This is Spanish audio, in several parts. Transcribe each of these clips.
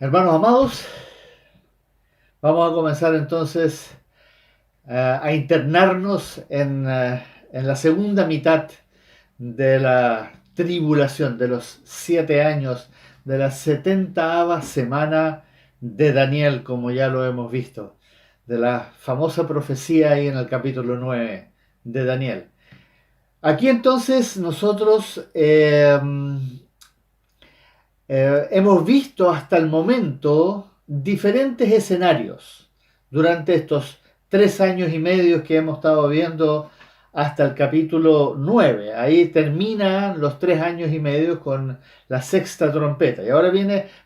Hermanos amados, vamos a comenzar entonces a internarnos en la segunda mitad de la tribulación, de los 7 años, de la 70ª semana de Daniel, como ya lo hemos visto, de la famosa profecía ahí en el capítulo 9 de Daniel. Aquí entonces nosotros hemos visto hasta el momento diferentes escenarios durante estos 3 años y medio que hemos estado viendo hasta el capítulo 9. Ahí terminan los 3 años y medio con la sexta trompeta. Y ahora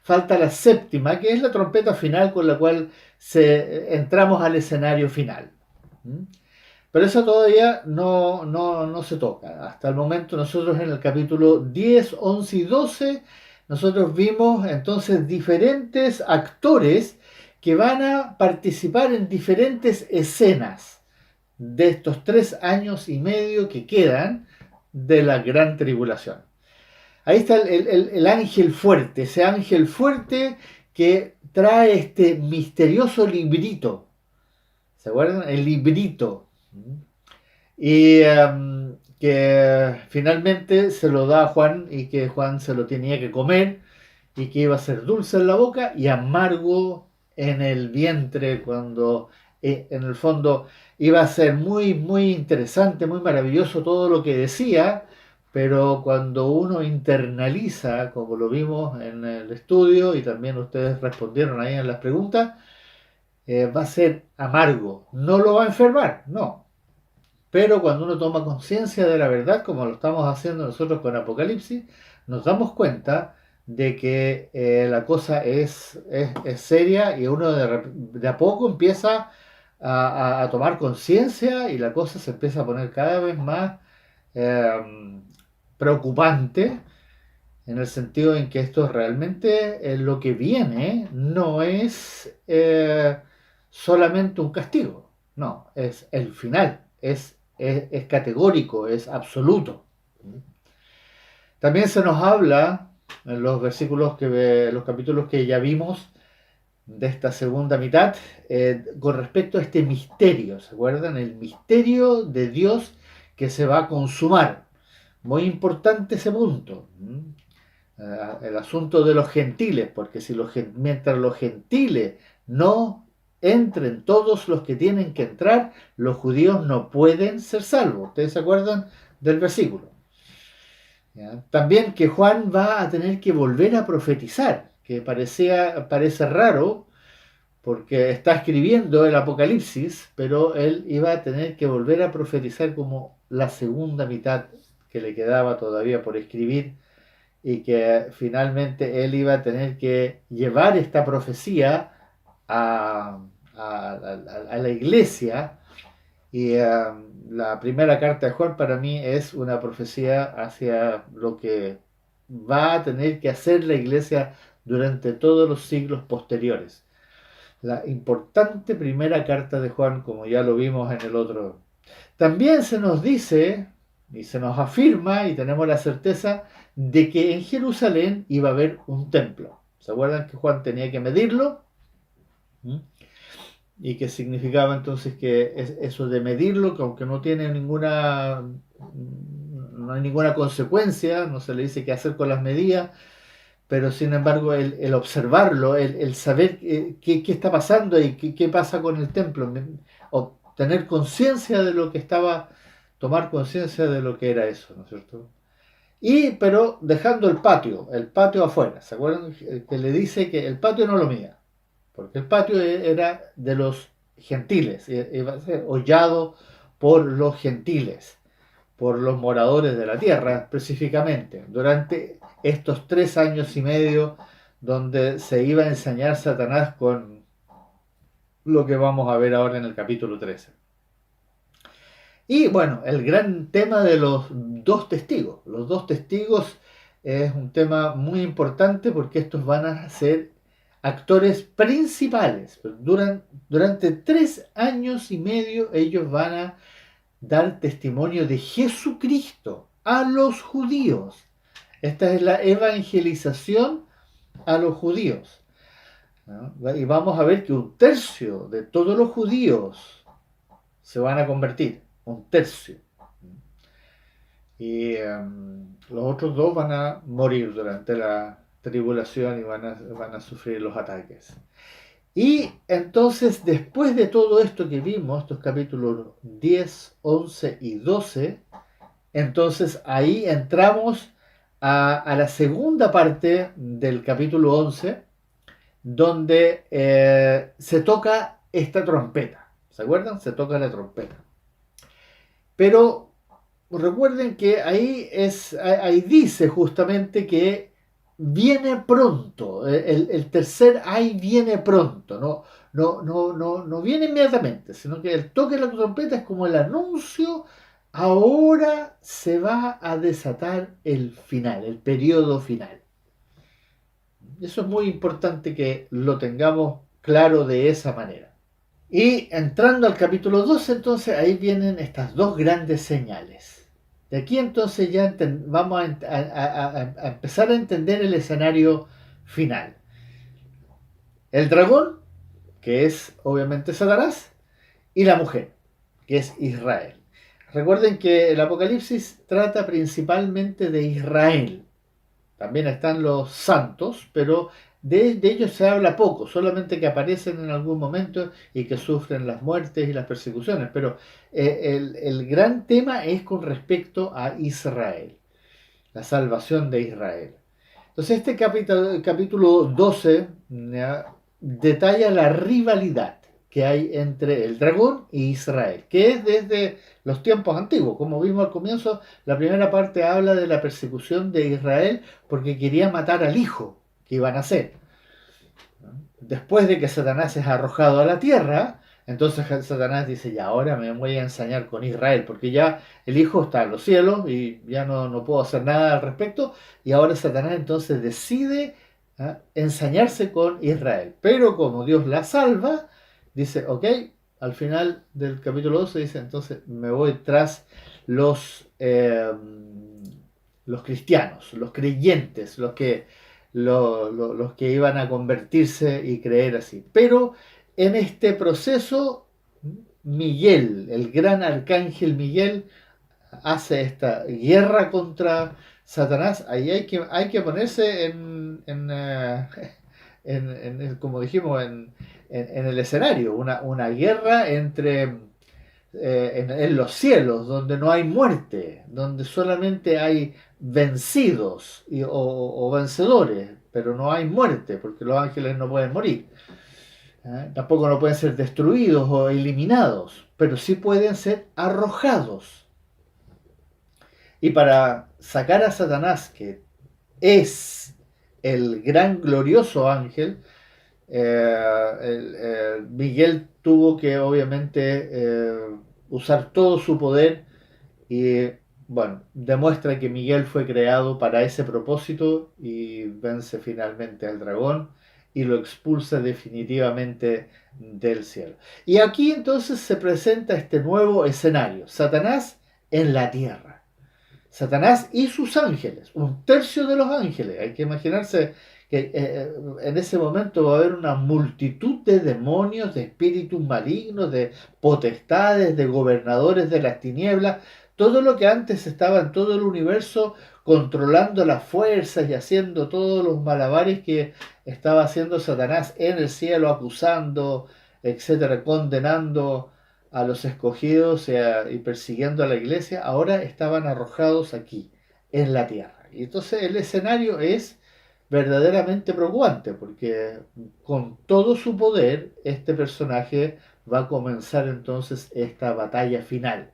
falta la séptima, que es la trompeta final con la cual entramos al escenario final. ¿Mm? Pero eso todavía no se toca. Hasta el momento nosotros en el capítulo 10, 11 y 12, nosotros vimos entonces diferentes actores que van a participar en diferentes escenas de estos 3 años y medio que quedan de la gran tribulación. Ahí está el ángel fuerte, ese ángel fuerte que trae este misterioso librito. ¿Se acuerdan? El librito. Y que finalmente se lo da a Juan y que Juan se lo tenía que comer y que iba a ser dulce en la boca y amargo en el vientre cuando en el fondo iba a ser muy, muy interesante, muy maravilloso todo lo que decía, pero cuando uno internaliza, como lo vimos en el estudio y también ustedes respondieron ahí en las preguntas, va a ser amargo. No lo va a enfermar, no, pero cuando uno toma conciencia de la verdad, como lo estamos haciendo nosotros con Apocalipsis, nos damos cuenta de que la cosa es seria y uno de a poco empieza a tomar conciencia y la cosa se empieza a poner cada vez más eh, preocupante en el sentido en que esto realmente lo que viene no es solamente un castigo, no, es el final, es categórico, es absoluto. También se nos habla en los los capítulos que ya vimos de esta segunda mitad, con respecto a este misterio, ¿se acuerdan? El misterio de Dios que se va a consumar. Muy importante ese punto. El asunto de los gentiles, porque si mientras los gentiles no entren todos los que tienen que entrar, los judíos no pueden ser salvos. ¿Ustedes se acuerdan del versículo? ¿Ya? También que Juan va a tener que volver a profetizar, que parece raro, porque está escribiendo el Apocalipsis, pero él iba a tener que volver a profetizar como la segunda mitad que le quedaba todavía por escribir y que finalmente él iba a tener que llevar esta profecía a la iglesia. Y la primera carta de Juan para mí es una profecía hacia lo que va a tener que hacer la iglesia durante todos los siglos posteriores. La importante primera carta de Juan, como ya lo vimos en el otro. También se nos dice y se nos afirma y tenemos la certeza de que en Jerusalén iba a haber un templo. ¿Se acuerdan que Juan tenía que medirlo? ¿Mm? Y que significaba entonces que eso de medirlo, que aunque no hay ninguna consecuencia, no se le dice qué hacer con las medidas, pero sin embargo el observarlo, el saber qué está pasando y qué pasa con el templo, o tener conciencia de lo que estaba, tomar conciencia de lo que era eso, ¿no es cierto? Pero dejando el patio afuera, ¿se acuerdan? Que le dice que el patio no lo mía, porque el patio era de los gentiles, iba a ser hollado por los gentiles, por los moradores de la tierra específicamente, durante estos 3 años y medio donde se iba a enseñar Satanás con lo que vamos a ver ahora en el capítulo 13. Y bueno, el gran tema de los dos testigos. Los dos testigos es un tema muy importante porque estos van a ser actores principales. Durante 3 años y medio ellos van a dar testimonio de Jesucristo a los judíos. Esta es la evangelización a los judíos. ¿no? Y vamos a ver que un tercio de todos los judíos se van a convertir, un tercio. Y los otros dos van a morir durante la tribulación y van a sufrir los ataques. Y entonces, después de todo esto que vimos, estos capítulos 10, 11 y 12, entonces ahí entramos a la segunda parte del capítulo 11, donde se toca esta trompeta. ¿Se acuerdan? Se toca la trompeta. Pero recuerden que ahí dice justamente que viene pronto, el tercer ay viene pronto, no viene inmediatamente, sino que el toque de la trompeta es como el anuncio, ahora se va a desatar el final, el periodo final. Eso es muy importante que lo tengamos claro de esa manera. Y entrando al capítulo 12, entonces ahí vienen estas dos grandes señales. De aquí entonces ya vamos a empezar a entender el escenario final. El dragón, que es obviamente Satanás, y la mujer, que es Israel. Recuerden que el Apocalipsis trata principalmente de Israel. También están los santos, pero de ellos se habla poco, solamente que aparecen en algún momento y que sufren las muertes y las persecuciones. Pero el gran tema es con respecto a Israel, la salvación de Israel. Entonces este capítulo 12 ¿ya? Detalla la rivalidad que hay entre el dragón y Israel, que es desde los tiempos antiguos. Como vimos al comienzo, la primera parte habla de la persecución de Israel porque quería matar al hijo que iban a hacer. Después de que Satanás es arrojado a la tierra, entonces Satanás dice, ya ahora me voy a ensañar con Israel, porque ya el hijo está en los cielos y ya no puedo hacer nada al respecto, y ahora Satanás entonces decide ensañarse con Israel. Pero como Dios la salva, dice, ok, al final del capítulo 12 dice, entonces me voy tras los cristianos, los creyentes, los que iban a convertirse y creer así. Pero en este proceso, Miguel, el gran arcángel Miguel, hace esta guerra contra Satanás. Ahí hay que ponerse como dijimos, en el escenario, una guerra en los cielos, donde no hay muerte, donde solamente hay vencidos o vencedores, pero no hay muerte, porque los ángeles no pueden morir. Tampoco no pueden ser destruidos o eliminados, pero sí pueden ser arrojados. Y para sacar a Satanás, que es el gran glorioso ángel, Miguel tuvo que obviamente usar todo su poder y bueno, demuestra que Miguel fue creado para ese propósito y vence finalmente al dragón y lo expulsa definitivamente del cielo. Y aquí entonces se presenta este nuevo escenario, Satanás en la tierra. Satanás y sus ángeles, un tercio de los ángeles. Hay que imaginarse que en ese momento va a haber una multitud de demonios, de espíritus malignos, de potestades, de gobernadores de las tinieblas, todo lo que antes estaba en todo el universo controlando las fuerzas y haciendo todos los malabares que estaba haciendo Satanás en el cielo, acusando, etcétera, condenando a los escogidos y persiguiendo a la iglesia, ahora estaban arrojados aquí, en la tierra. Y entonces el escenario es verdaderamente preocupante, porque con todo su poder, este personaje va a comenzar entonces esta batalla final.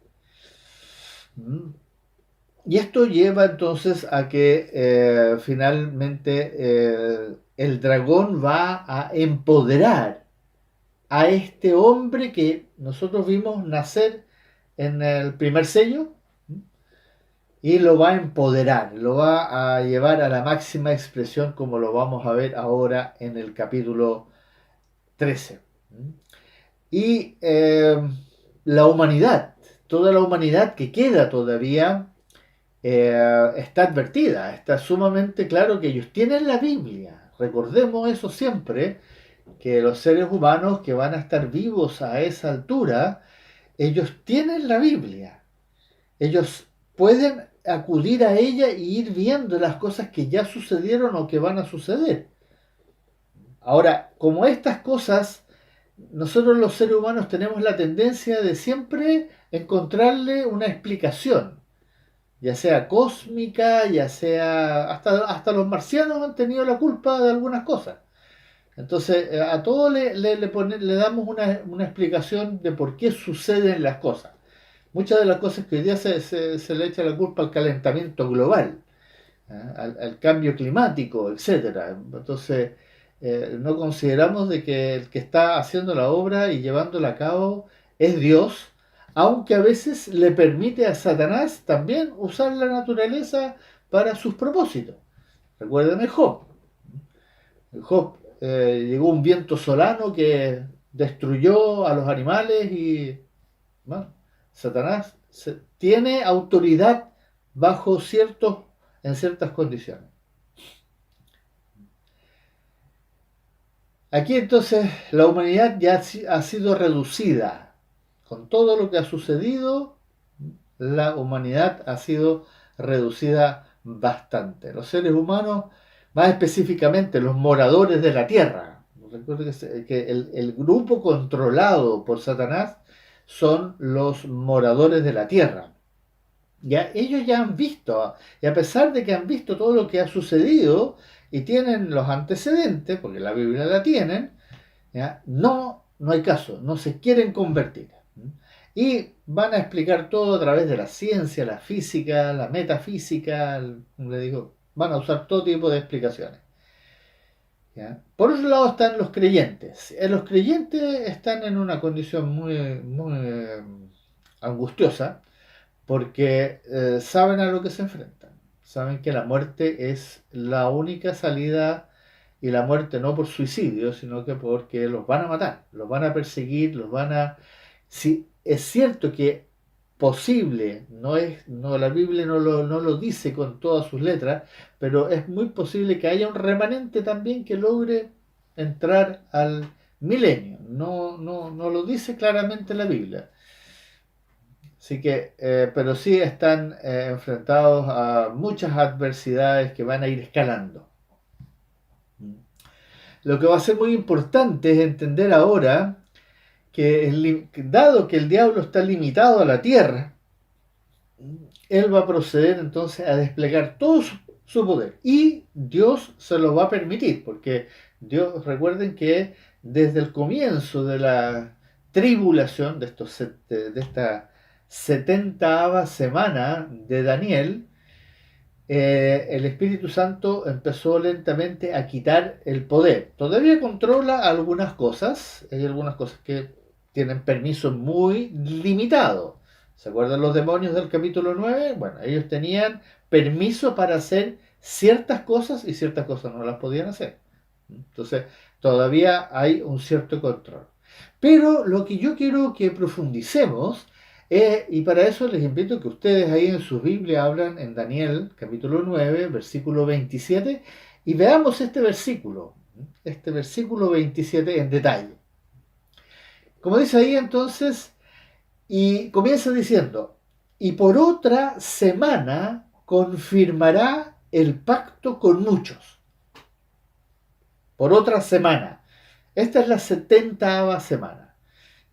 Y esto lleva entonces a que finalmente el dragón va a empoderar a este hombre que nosotros vimos nacer en el primer sello y lo va a empoderar, lo va a llevar a la máxima expresión como lo vamos a ver ahora en el capítulo 13. Y la humanidad, toda la humanidad que queda todavía está advertida, está sumamente claro que ellos tienen la Biblia, recordemos eso siempre, que los seres humanos que van a estar vivos a esa altura, ellos tienen la Biblia. Ellos pueden acudir a ella y ir viendo las cosas que ya sucedieron o que van a suceder. Ahora, como estas cosas, nosotros los seres humanos tenemos la tendencia de siempre encontrarle una explicación, ya sea cósmica, ya sea... Hasta los marcianos han tenido la culpa de algunas cosas. Entonces, a todo le damos una explicación de por qué suceden las cosas. Muchas de las cosas que hoy día se le echa la culpa al calentamiento global, al cambio climático, etcétera. Entonces, no consideramos de que el que está haciendo la obra y llevándola a cabo es Dios, aunque a veces le permite a Satanás también usar la naturaleza para sus propósitos. Recuerden Job. Job llegó un viento solano que destruyó a los animales y bueno, Satanás tiene autoridad bajo en ciertas condiciones. Aquí entonces la humanidad ya ha sido reducida. Con todo lo que ha sucedido, la humanidad ha sido reducida bastante. Los seres humanos, más específicamente los moradores de la tierra, recuerden que el grupo controlado por Satanás son los moradores de la tierra. Ya, ellos ya han visto, y a pesar de que han visto todo lo que ha sucedido y tienen los antecedentes, porque la Biblia la tienen, ¿ya? No hay caso, no se quieren convertir. Y van a explicar todo a través de la ciencia, la física, la metafísica, le digo, van a usar todo tipo de explicaciones. ¿Ya? Por otro lado están los creyentes. Los creyentes están en una condición muy angustiosa porque saben a lo que se enfrentan. Saben que la muerte es la única salida y la muerte no por suicidio, sino que porque los van a matar, los van a perseguir, los van a... Si es cierto que posible, la Biblia no lo dice con todas sus letras, pero es muy posible que haya un remanente también que logre entrar al milenio. No lo dice claramente la Biblia. Así que, pero sí están enfrentados a muchas adversidades que van a ir escalando. Lo que va a ser muy importante es entender ahora dado que el diablo está limitado a la tierra, él va a proceder entonces a desplegar todo su poder. Y Dios se lo va a permitir, porque Dios, recuerden que desde el comienzo de la tribulación, de esta 70ª semana de Daniel, el Espíritu Santo empezó lentamente a quitar el poder. Todavía controla algunas cosas, hay algunas cosas que tienen permiso muy limitado. ¿Se acuerdan los demonios del capítulo 9? Bueno, ellos tenían permiso para hacer ciertas cosas y ciertas cosas no las podían hacer. Entonces, todavía hay un cierto control. Pero lo que yo quiero que profundicemos, y para eso les invito a que ustedes ahí en su Biblia hablan en Daniel, capítulo 9, versículo 27, y veamos este versículo 27 en detalle. Como dice ahí entonces, y comienza diciendo, y por otra semana confirmará el pacto con muchos. Por otra semana. Esta es la 70ª semana.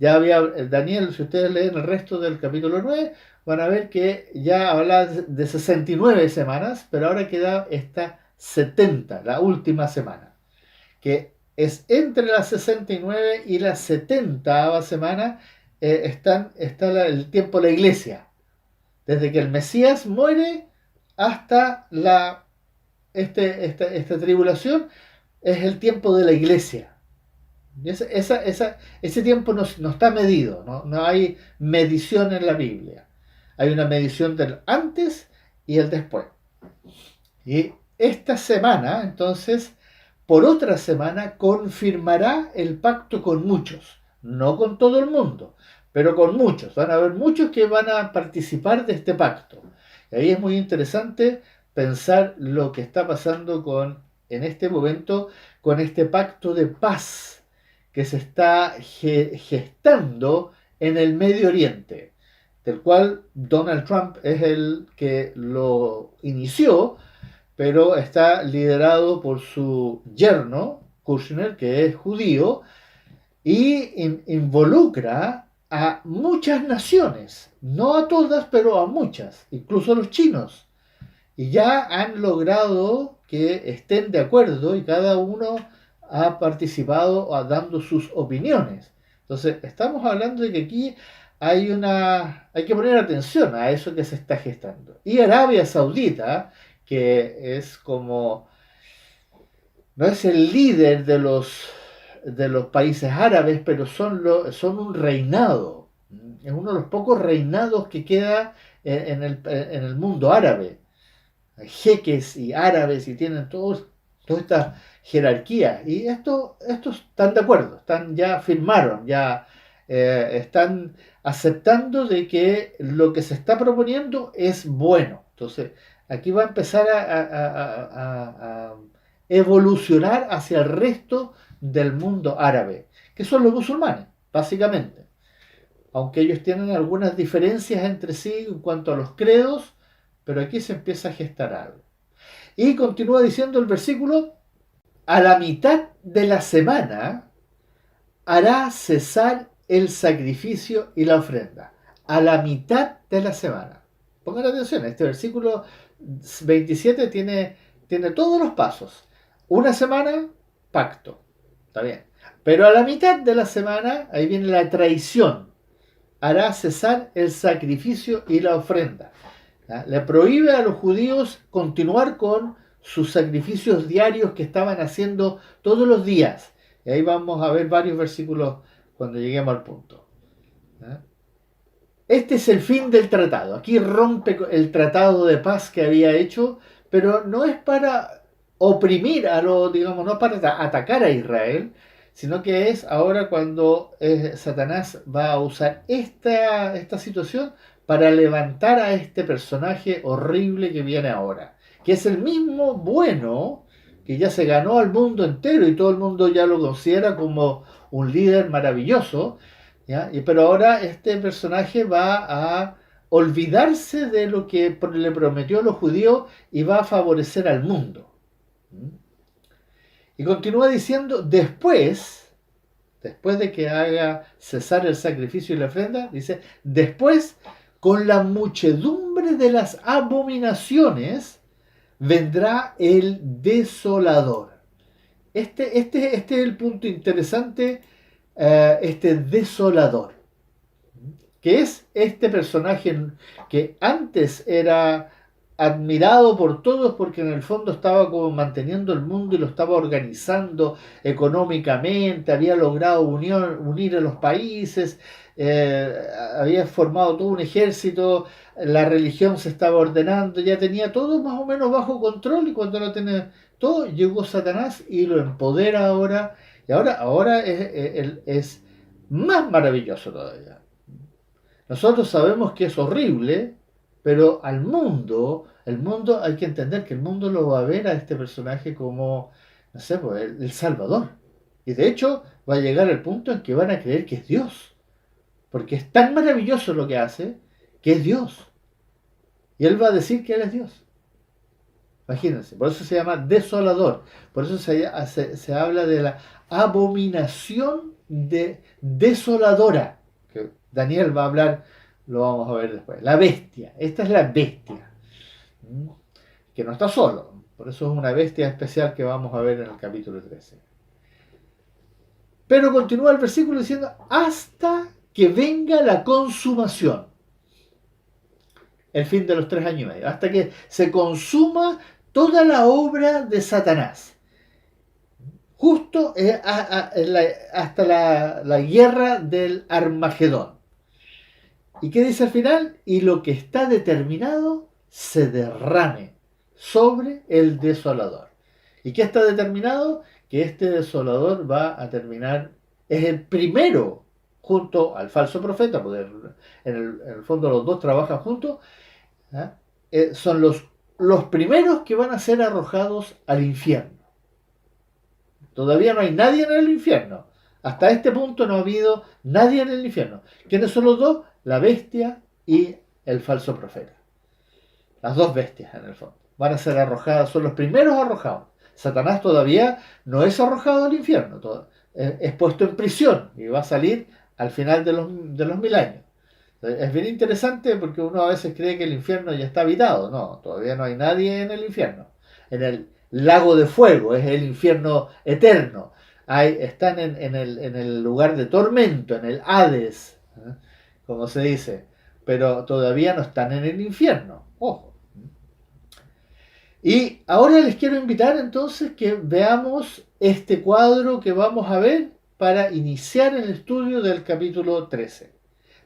Ya había Daniel, si ustedes leen el resto del capítulo 9, van a ver que ya habla de 69 semanas, pero ahora queda esta 70, la última semana, que es entre la 69 y la 70ª semana, está el tiempo de la iglesia. Desde que el Mesías muere hasta esta tribulación es el tiempo de la iglesia. Ese tiempo no está medido, no hay medición en la Biblia. Hay una medición del antes y el después. Y esta semana, entonces, por otra semana, confirmará el pacto con muchos. No con todo el mundo, pero con muchos. Van a haber muchos que van a participar de este pacto. Y ahí es muy interesante pensar lo que está pasando en este momento con este pacto de paz que se está gestando en el Medio Oriente, del cual Donald Trump es el que lo inició, pero está liderado por su yerno, Kushner, que es judío, y involucra a muchas naciones, no a todas, pero a muchas, incluso a los chinos. Y ya han logrado que estén de acuerdo y cada uno ha participado dando sus opiniones. Entonces, estamos hablando de que aquí hay que poner atención a eso que se está gestando. Y Arabia Saudita, que es como, no es el líder de los países árabes, pero son un reinado. Es uno de los pocos reinados que queda en el mundo árabe. Hay jeques y árabes y tienen toda esta jerarquía. Y estos están de acuerdo, ya firmaron, ya están aceptando de que lo que se está proponiendo es bueno. Entonces, aquí va a empezar a evolucionar hacia el resto del mundo árabe, que son los musulmanes, básicamente. Aunque ellos tienen algunas diferencias entre sí en cuanto a los credos, pero aquí se empieza a gestar algo. Y continúa diciendo el versículo, a la mitad de la semana hará cesar el sacrificio y la ofrenda. A la mitad de la semana. Pongan atención, este versículo 27 tiene todos los pasos. Una semana, pacto. Está bien. Pero a la mitad de la semana, ahí viene la traición. Hará cesar el sacrificio y la ofrenda. Le prohíbe a los judíos continuar con sus sacrificios diarios que estaban haciendo todos los días. Y ahí vamos a ver varios versículos cuando lleguemos al punto. Este es el fin del tratado. Aquí rompe el tratado de paz que había hecho, pero no es para oprimir digamos, no es para atacar a Israel, sino que es ahora cuando Satanás va a usar esta situación para levantar a este personaje horrible que viene ahora, que es el mismo bueno que ya se ganó al mundo entero y todo el mundo ya lo considera como un líder maravilloso, ¿ya? Pero ahora este personaje va a olvidarse de lo que le prometió a los judíos y va a favorecer al mundo. Y continúa diciendo, después de que haga cesar el sacrificio y la ofrenda, dice, después, con la muchedumbre de las abominaciones, vendrá el desolador. Este es el punto interesante, este desolador, que es este personaje que antes era admirado por todos porque en el fondo estaba como manteniendo el mundo y lo estaba organizando económicamente, había logrado unir a los países, había formado todo un ejército, la religión se estaba ordenando, ya tenía todo más o menos bajo control y cuando lo tiene todo, llegó Satanás y lo empodera ahora y ahora es más maravilloso todavía. Nosotros sabemos que es horrible, pero el mundo hay que entender que el mundo lo va a ver a este personaje como, no sé, pues, el Salvador. Y de hecho va a llegar el punto en que van a creer que es Dios. Porque es tan maravilloso lo que hace, que es Dios. Y él va a decir que él es Dios. Imagínense, por eso se llama desolador. Por eso se habla de la abominación desoladora. Que Daniel va a hablar, lo vamos a ver después. La bestia, esta es la bestia. Que no está solo. Por eso es una bestia especial que vamos a ver en el capítulo 13. Pero continúa el versículo diciendo, hasta que venga la consumación. El fin de los 3 años y medio. Hasta que se consuma toda la obra de Satanás. Justo hasta la guerra del Armagedón. ¿Y qué dice al final? Y lo que está determinado se derrame sobre el desolador. ¿Y qué está determinado? Que este desolador va a terminar, es el primero, junto al falso profeta, porque en el fondo los dos trabajan juntos, son los primeros que van a ser arrojados al infierno. Todavía no hay nadie en el infierno. Hasta este punto no ha habido nadie en el infierno. ¿Quiénes son los dos? La bestia y el falso profeta. Las dos bestias en el fondo. Van a ser arrojadas, son los primeros arrojados. Satanás todavía no es arrojado al infierno, es puesto en prisión y va a salir al final de los 1000 años. Es bien interesante porque uno a veces cree que el infierno ya está habitado. No, todavía no hay nadie en el infierno. En el lago de fuego, es el infierno eterno. Están en el lugar de tormento, en el Hades, ¿eh? Como se dice, pero todavía no están en el infierno. Ojo. Y ahora les quiero invitar entonces que veamos este cuadro que vamos a ver para iniciar el estudio del capítulo 13.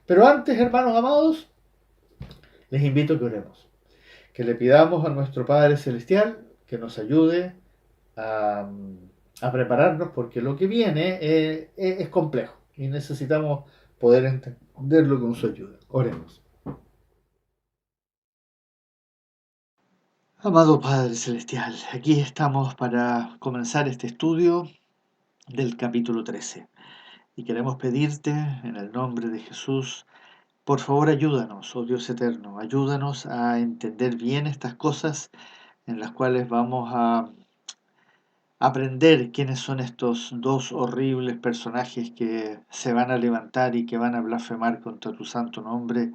Pero antes, hermanos amados, les invito a que oremos, que le pidamos a nuestro Padre Celestial que nos ayude a, a prepararnos porque lo que viene es complejo y necesitamos poder entenderlo con su ayuda. Oremos. Amado Padre Celestial, aquí estamos para comenzar este estudio del capítulo 13 y queremos pedirte en el nombre de Jesús, por favor ayúdanos, oh Dios eterno, ayúdanos a entender bien estas cosas en las cuales vamos a aprender quiénes son estos dos horribles personajes que se van a levantar y que van a blasfemar contra tu santo nombre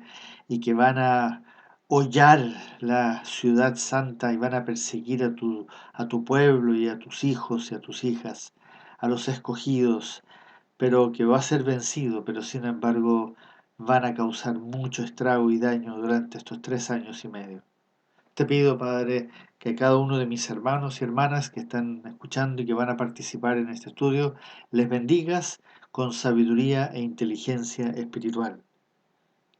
y que van a hollar la ciudad santa y van a perseguir a tu pueblo y a tus hijos y a tus hijas, a los escogidos, pero que va a ser vencido, pero sin embargo van a causar mucho estrago y daño durante estos 3 años y medio. Te pido, Padre, que cada uno de mis hermanos y hermanas que están escuchando y que van a participar en este estudio, les bendigas con sabiduría e inteligencia espiritual.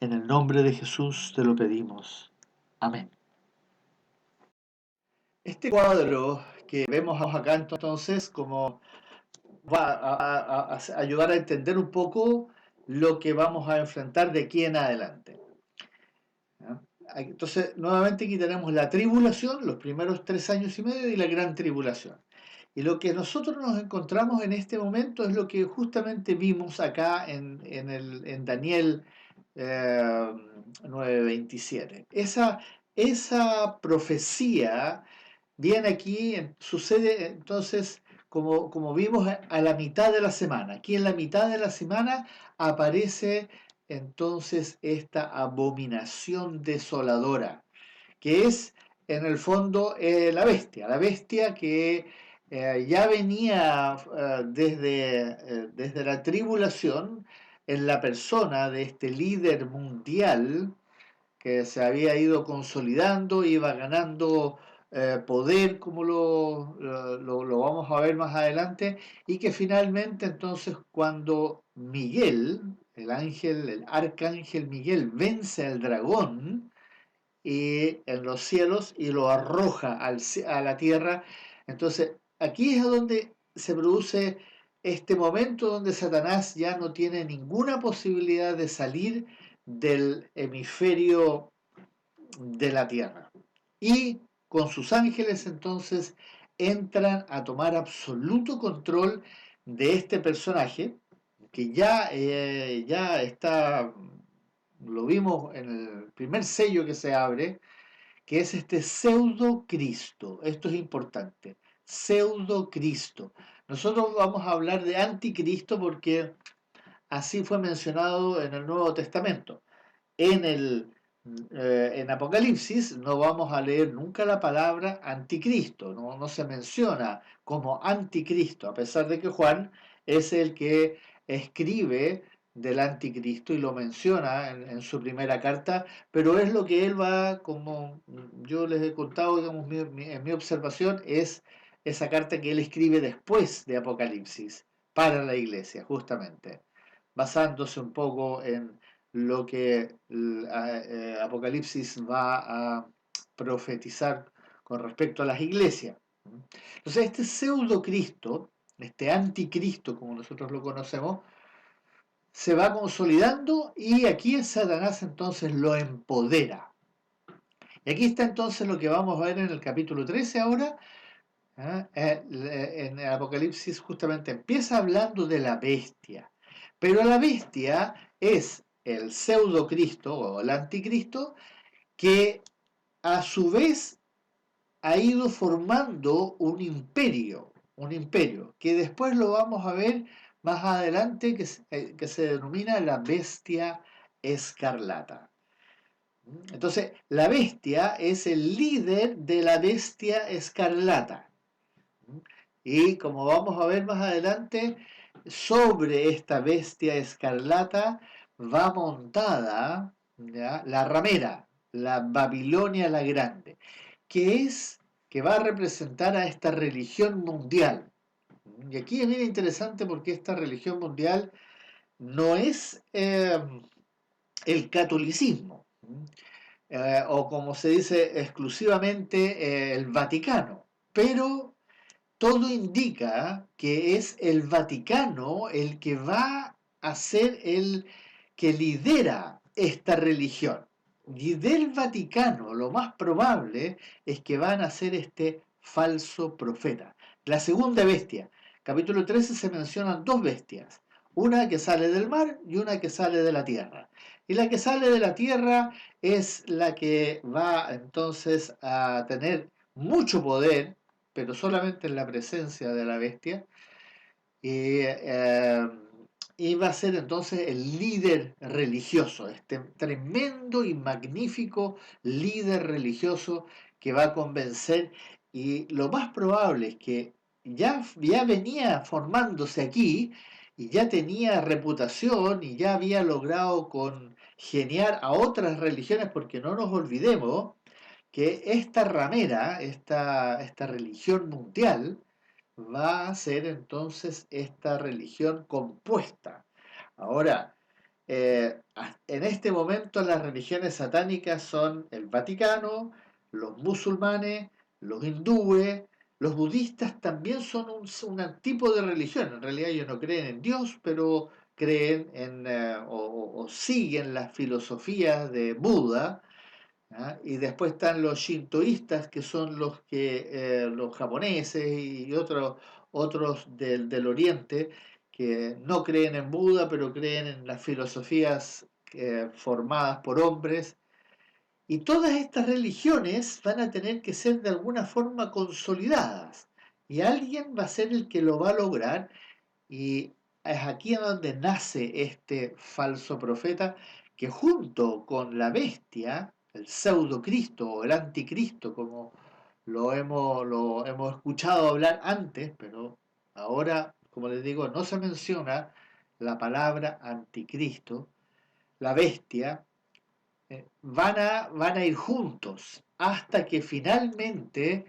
En el nombre de Jesús te lo pedimos. Amén. Este cuadro que vemos acá entonces como va a ayudar a entender un poco lo que vamos a enfrentar de aquí en adelante. ¿Ya? Entonces, nuevamente aquí tenemos la tribulación, los primeros 3 años y medio y la gran tribulación. Y lo que nosotros nos encontramos en este momento es lo que justamente vimos acá en Daniel 9:27. Esa profecía viene aquí, sucede entonces, como vimos a la mitad de la semana. Aquí en la mitad de la semana aparece entonces esta abominación desoladora, que es en el fondo la bestia que ya venía desde la tribulación en la persona de este líder mundial que se había ido consolidando, iba ganando poder, como lo vamos a ver más adelante, y que finalmente entonces cuando Miguel, el arcángel Miguel, vence al dragón en los cielos y lo arroja a la tierra, entonces aquí es donde se produce este momento donde Satanás ya no tiene ninguna posibilidad de salir del hemisferio de la tierra. Y con sus ángeles entonces entran a tomar absoluto control de este personaje que ya está, lo vimos en el primer sello que se abre, que es este pseudo Cristo. Esto es importante. Pseudo Cristo. Nosotros vamos a hablar de anticristo porque así fue mencionado en el Nuevo Testamento. En Apocalipsis no vamos a leer nunca la palabra anticristo, no se menciona como anticristo, a pesar de que Juan es el que escribe del anticristo y lo menciona en su primera carta, pero es lo que él va, como yo les he contado, digamos, en mi observación, es esa carta que él escribe después de Apocalipsis para la iglesia, justamente, basándose un poco en lo que Apocalipsis va a profetizar con respecto a las iglesias. Entonces, este pseudo Cristo, este anticristo, como nosotros lo conocemos, se va consolidando y aquí Satanás entonces lo empodera. Y aquí está entonces lo que vamos a ver en el capítulo 13 ahora, ¿Ah? En el Apocalipsis justamente empieza hablando de la bestia, pero la bestia es el pseudo Cristo o el anticristo que a su vez ha ido formando un imperio que después lo vamos a ver más adelante que se denomina la bestia escarlata. Entonces, la bestia es el líder de la bestia escarlata. Y como vamos a ver más adelante, sobre esta bestia escarlata va montada, ¿ya?, la ramera, la Babilonia la Grande, que va a representar a esta religión mundial. Y aquí es bien interesante porque esta religión mundial no es el catolicismo, o como se dice exclusivamente el Vaticano, pero todo indica que es el Vaticano el que va a ser el que lidera esta religión. Y del Vaticano lo más probable es que van a ser este falso profeta. La segunda bestia. Capítulo 13 se mencionan dos bestias. Una que sale del mar y una que sale de la tierra. Y la que sale de la tierra es la que va entonces a tener mucho poder, pero solamente en la presencia de la bestia, y, eh, y va a ser entonces el líder religioso, este tremendo y magnífico líder religioso que va a convencer, y lo más probable es que ya venía formándose aquí y ya tenía reputación y ya había logrado congeniar a otras religiones, porque no nos olvidemos que esta ramera, esta religión mundial, va a ser entonces esta religión compuesta. Ahora, en este momento las religiones satánicas son el Vaticano, los musulmanes, los hindúes, los budistas también son un tipo de religión. En realidad ellos no creen en Dios, pero creen en o siguen las filosofías de Buda. ¿Ah? Y después están los shintoístas, que son los japoneses y otros del Oriente, que no creen en Buda, pero creen en las filosofías formadas por hombres. Y todas estas religiones van a tener que ser de alguna forma consolidadas. Y alguien va a ser el que lo va a lograr. Y es aquí en donde nace este falso profeta, que junto con la bestia, el pseudo Cristo o el anticristo, como lo hemos escuchado hablar antes, pero ahora, como les digo, no se menciona la palabra anticristo, la bestia, van a ir juntos hasta que finalmente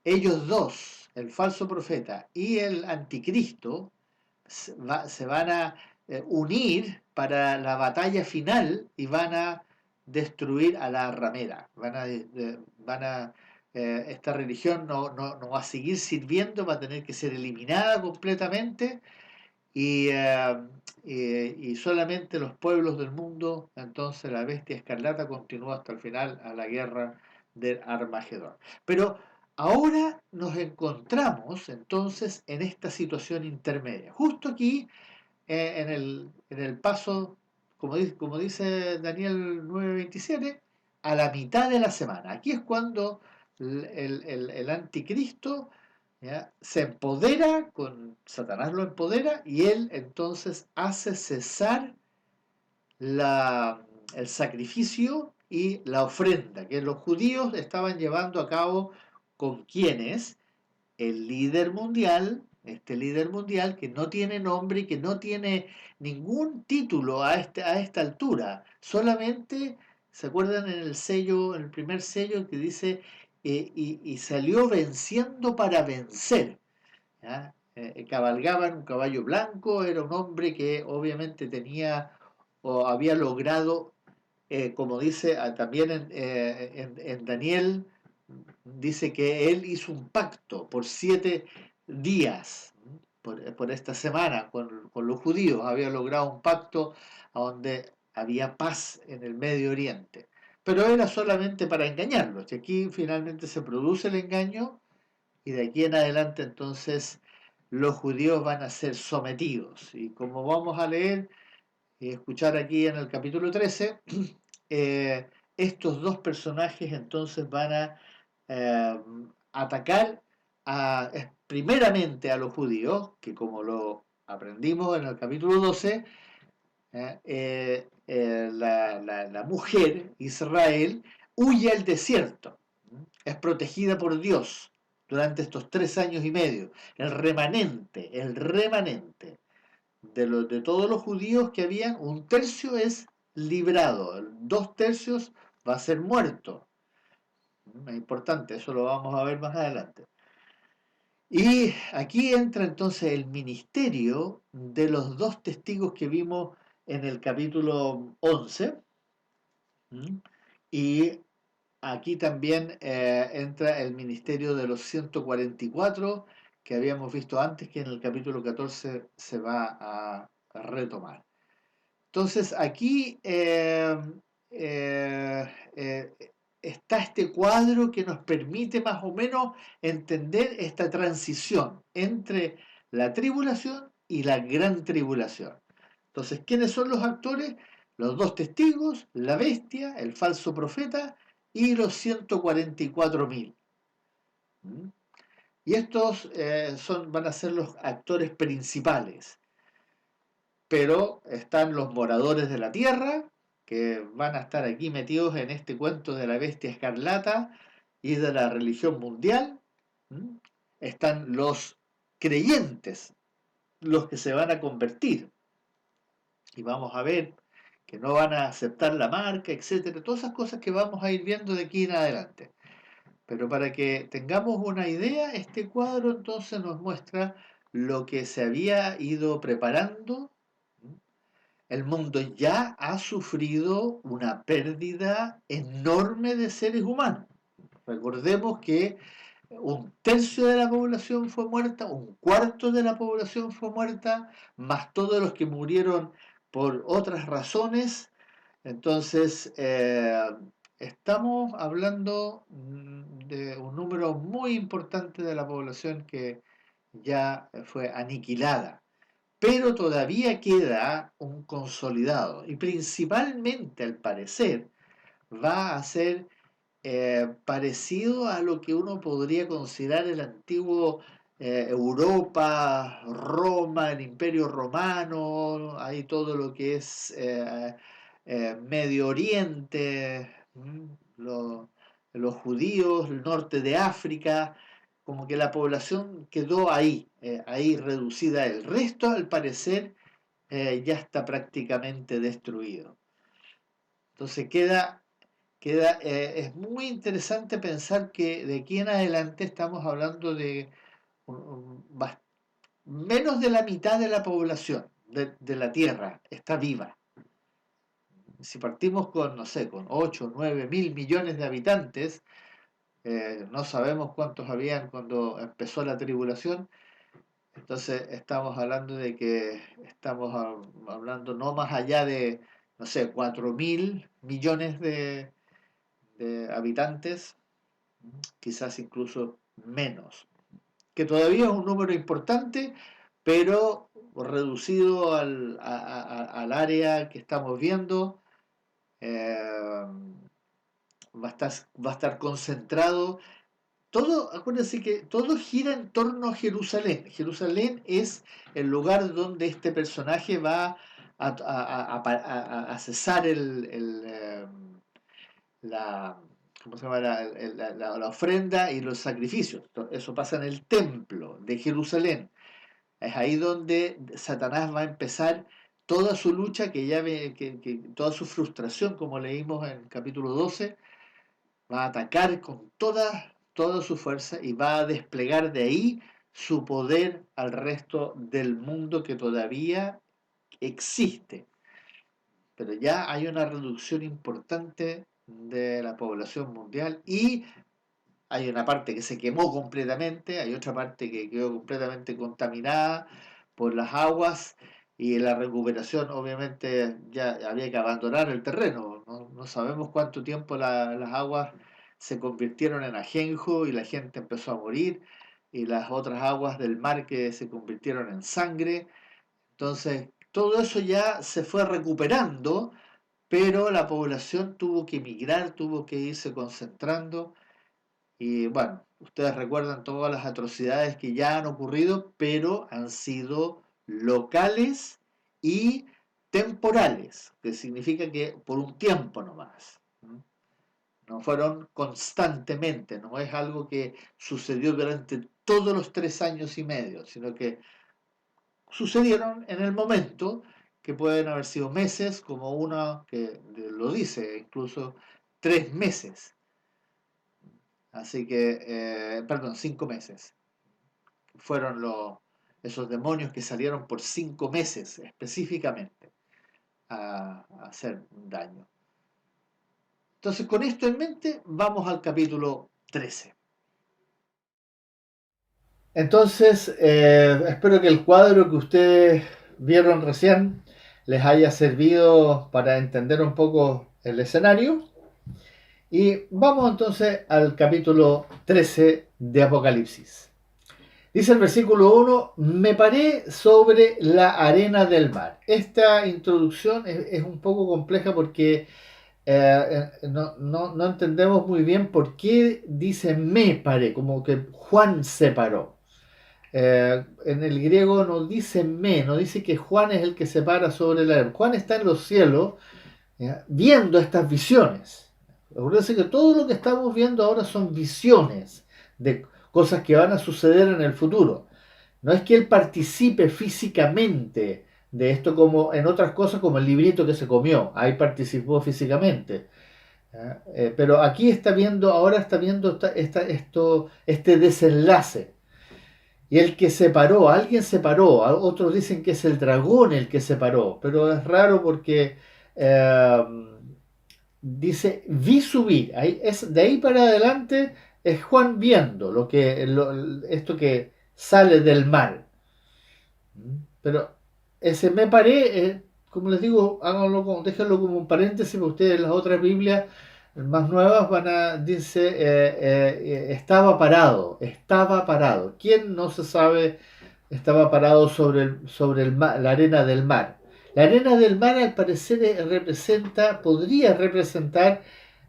ellos dos, el falso profeta y el anticristo, se van a unir para la batalla final y van a destruir a la ramera. Esta religión no va a seguir sirviendo, va a tener que ser eliminada completamente, y, y solamente los pueblos del mundo, entonces la bestia escarlata continúa hasta el final a la guerra del Armagedón. Pero ahora nos encontramos entonces en esta situación intermedia. Justo aquí, en el paso, como dice Daniel 9:27, a la mitad de la semana. Aquí es cuando el anticristo, ¿ya?, se empodera, con Satanás lo empodera, y él entonces hace cesar la, el sacrificio y la ofrenda que los judíos estaban llevando a cabo. ¿Con quienes? El líder mundial, este líder mundial que no tiene nombre y que no tiene ningún título a esta altura, solamente, ¿se acuerdan en el sello, en el primer sello que dice, y salió venciendo para vencer? ¿Ya? Cabalgaba en un caballo blanco, era un hombre que obviamente tenía o había logrado, como dice también en Daniel, dice que él hizo un pacto por 7 días, por esta semana, con los judíos. Había logrado un pacto donde había paz en el Medio Oriente. Pero era solamente para engañarlos. Y aquí finalmente se produce el engaño, y de aquí en adelante entonces los judíos van a ser sometidos. Y como vamos a leer y escuchar aquí en el capítulo 13, eh, estos dos personajes entonces van a eh, atacar primeramente a los judíos, que como lo aprendimos en el capítulo 12, la mujer, Israel, huye al desierto, es protegida por Dios durante estos 3 años y medio. El remanente de todos los judíos que habían, un tercio es librado, 2 tercios va a ser muerto. Es importante, eso lo vamos a ver más adelante. Y aquí entra entonces el ministerio de los dos testigos que vimos en el capítulo 11. Y aquí también entra el ministerio de los 144 que habíamos visto antes, que en el capítulo 14 se va a retomar. Entonces aquí está este cuadro que nos permite más o menos entender esta transición entre la tribulación y la gran tribulación. Entonces, ¿quiénes son los actores? Los dos testigos, la bestia, el falso profeta y los 144.000. Y estos van a ser los actores principales. Pero están los moradores de la tierra, que van a estar aquí metidos en este cuento de la bestia escarlata y de la religión mundial. Están los creyentes, los que se van a convertir. Y vamos a ver que no van a aceptar la marca, etcétera. Todas esas cosas que vamos a ir viendo de aquí en adelante. Pero para que tengamos una idea, este cuadro entonces nos muestra lo que se había ido preparando. El mundo ya ha sufrido una pérdida enorme de seres humanos. Recordemos que un tercio de la población fue muerta, un cuarto de la población fue muerta, más todos los que murieron por otras razones. Entonces, estamos hablando de un número muy importante de la población que ya fue aniquilada. Pero todavía queda un consolidado y principalmente, al parecer, va a ser parecido a lo que uno podría considerar el antiguo Europa, Roma, el Imperio Romano, ahí todo lo que es Medio Oriente, los judíos, el norte de África, como que la población quedó ahí reducida. El resto, al parecer, ya está prácticamente destruido. Entonces es muy interesante pensar que de aquí en adelante estamos hablando de menos de la mitad de la población de la Tierra está viva. Si partimos con, no sé, con 8 o 9 mil millones de habitantes, no sabemos cuántos habían cuando empezó la tribulación. Entonces estamos hablando de que estamos hablando no más allá de, no sé, 4 mil millones de habitantes, quizás incluso menos, que todavía es un número importante, pero reducido al área que estamos viendo, va a estar concentrado. Acuérdense que todo gira en torno a Jerusalén. Jerusalén es el lugar donde este personaje va a cesar la, ¿cómo se llama? La ofrenda y los sacrificios. Eso pasa en el templo de Jerusalén. Es ahí donde Satanás va a empezar toda su lucha, toda su frustración, como leímos en el capítulo 12, va a atacar con toda su fuerza y va a desplegar de ahí su poder al resto del mundo que todavía existe. Pero ya hay una reducción importante de la población mundial y hay una parte que se quemó completamente, hay otra parte que quedó completamente contaminada por las aguas y la recuperación obviamente ya había que abandonar el terreno. No sabemos cuánto tiempo las aguas se convirtieron en ajenjo y la gente empezó a morir. y las otras aguas del mar que se convirtieron en sangre. Entonces, todo eso ya se fue recuperando, pero la población tuvo que emigrar, tuvo que irse concentrando. Y bueno, ustedes recuerdan todas las atrocidades que ya han ocurrido, pero han sido locales y temporales, que significa que por un tiempo nomás. No fueron constantemente, no es algo que sucedió durante todos los 3 años y medio, sino que sucedieron en el momento, que pueden haber sido meses, como una que lo dice, incluso 3 meses. Así que, perdón, 5 meses. Fueron esos demonios que salieron por 5 meses específicamente a hacer daño. Entonces, con esto en mente, vamos al capítulo 13. Entonces, espero que el cuadro que ustedes vieron recién les haya servido para entender un poco el escenario. Y vamos entonces al capítulo 13 de Apocalipsis. Dice el versículo 1, me paré sobre la arena del mar. Esta introducción es un poco compleja porque no entendemos muy bien por qué dice me paré, como que Juan se paró. En el griego no dice me, no dice que Juan es el que se para sobre la arena. Juan está en los cielos, ¿ya?, viendo estas visiones. Acuérdense que todo lo que estamos viendo ahora son visiones de cosas que van a suceder en el futuro. No es que él participe físicamente de esto como en otras cosas como el librito que se comió. Ahí participó físicamente. Pero aquí ahora está viendo este desenlace. Y el que separó, alguien separó, otros dicen que es el dragón el que separó, pero es raro porque dice vi subir. De ahí para adelante es Juan viendo esto que sale del mar. Pero ese me paré, como les digo, déjenlo como un paréntesis, porque ustedes en las otras Biblias más nuevas dice, estaba parado, estaba parado. ¿Quién no se sabe estaba parado sobre el mar, la arena del mar? La arena del mar al parecer podría representar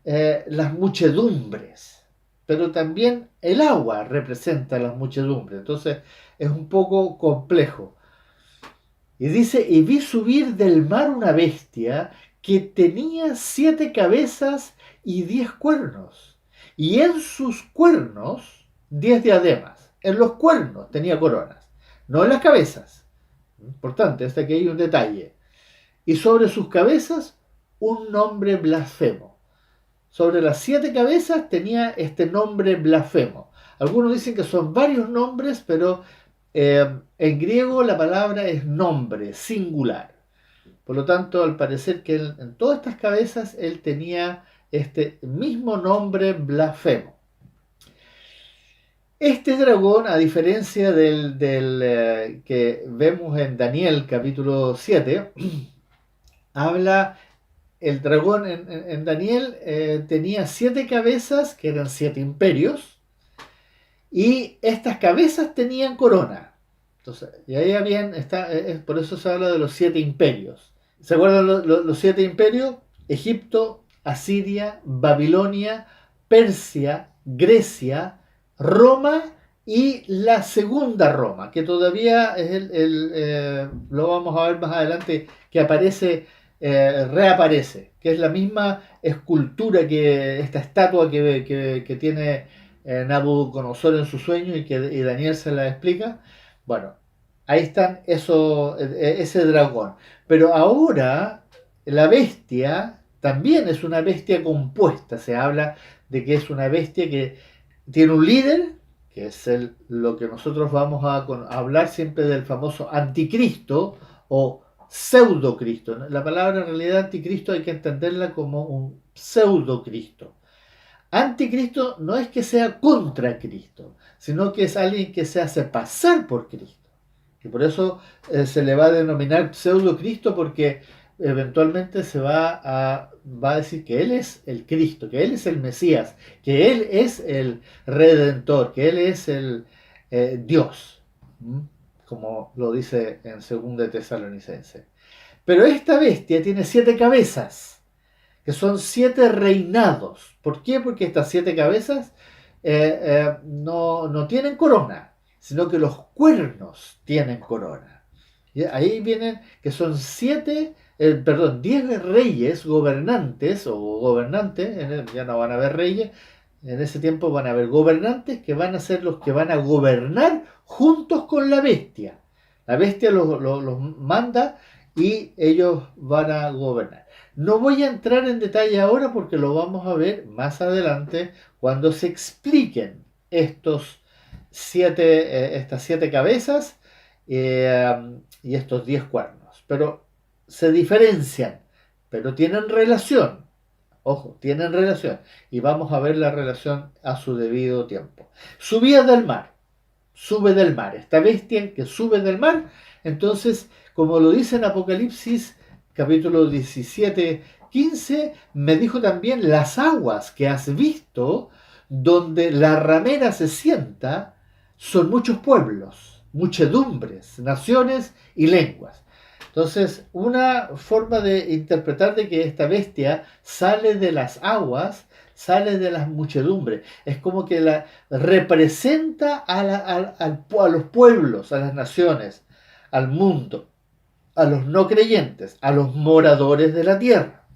las muchedumbres, pero también el agua representa las muchedumbres, entonces es un poco complejo. Y dice, y vi subir del mar una bestia que tenía 7 cabezas y 10 cuernos, y en sus cuernos 10 diademas. En los cuernos tenía coronas, no en las cabezas. Importante, hasta que hay un detalle. Y sobre sus cabezas un nombre blasfemo. Sobre las 7 cabezas tenía este nombre blasfemo. Algunos dicen que son varios nombres, pero en griego la palabra es nombre, singular. Por lo tanto, al parecer que en todas estas cabezas él tenía este mismo nombre blasfemo. Este dragón, a diferencia del que vemos en Daniel capítulo 7, habla, el dragón en Daniel tenía 7 cabezas, que eran 7 imperios, y estas cabezas tenían corona. Entonces, y ahí por eso se habla de los 7 imperios. ¿Se acuerdan los 7 imperios? Egipto, Asiria, Babilonia, Persia, Grecia, Roma y la segunda Roma, que todavía lo vamos a ver más adelante, que reaparece, que es la misma escultura esta estatua que tiene Nabucodonosor en su sueño y Daniel se la explica. Bueno, ahí están ese dragón. Pero ahora la bestia también es una bestia compuesta. Se habla de que es una bestia que tiene un líder, que es lo que nosotros vamos a hablar siempre del famoso anticristo o pseudocristo. La palabra en realidad anticristo hay que entenderla como un pseudocristo. Anticristo no es que sea contra Cristo, sino que es alguien que se hace pasar por Cristo. Y por eso se le va a denominar pseudocristo, porque eventualmente se va a decir que Él es el Cristo, que Él es el Mesías, que Él es el Redentor, que Él es Dios, como lo dice en 2 Tesalonicenses. Pero esta bestia tiene 7 cabezas, que son 7 reinados. ¿Por qué? Porque estas 7 cabezas no tienen corona, sino que los cuernos tienen corona. Y ahí vienen que son 10 reyes gobernantes o gobernantes, ya no van a haber reyes, en ese tiempo van a haber gobernantes que van a ser los que van a gobernar juntos con la bestia. La bestia los manda y ellos van a gobernar. No voy a entrar en detalle ahora porque lo vamos a ver más adelante cuando se expliquen estas 7 cabezas y estos 10 cuernos. Pero se diferencian, pero tienen relación. Ojo, tienen relación. Y vamos a ver la relación a su debido tiempo. Subida del mar. Sube del mar. Esta bestia que sube del mar, entonces, como lo dice en Apocalipsis, capítulo 17, 15, me dijo también: las aguas que has visto, donde la ramera se sienta, son muchos pueblos, muchedumbres, naciones y lenguas. Entonces, una forma de interpretar de que esta bestia sale de las aguas, sale de las muchedumbres, es como que la representa a los pueblos, a las naciones, al mundo, a los no creyentes, a los moradores de la tierra.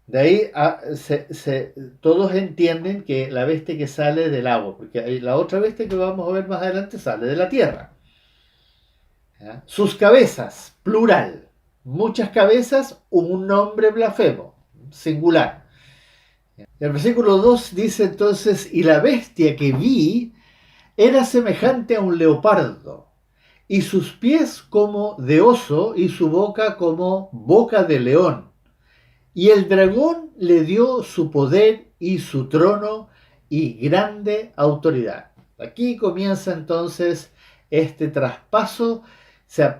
De ahí todos entienden que la bestia que sale del agua, porque la otra bestia que vamos a ver más adelante sale de la tierra. ¿Ya? Sus cabezas, plural, muchas cabezas, un nombre blasfemo, singular. El versículo 2 dice entonces: y la bestia que vi era semejante a un leopardo, y sus pies como de oso, y su boca como boca de león. Y el dragón le dio su poder y su trono y grande autoridad. Aquí comienza entonces este traspaso.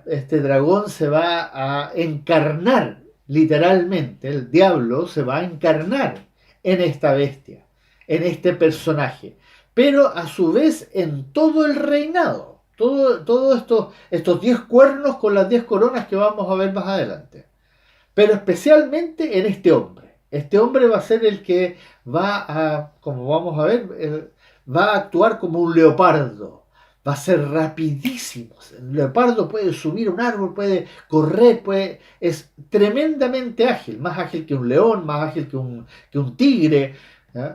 Este dragón se va a encarnar, literalmente, el diablo se va a encarnar en esta bestia, en este personaje, pero a su vez en todo el reinado, todo estos 10 cuernos con las 10 coronas que vamos a ver más adelante, pero especialmente en este hombre. Este hombre va a ser el que va a, como vamos a ver, va a actuar como un leopardo. Va a ser rapidísimo. El leopardo puede subir a un árbol, puede correr, es tremendamente ágil, más ágil que un león, más ágil que un tigre.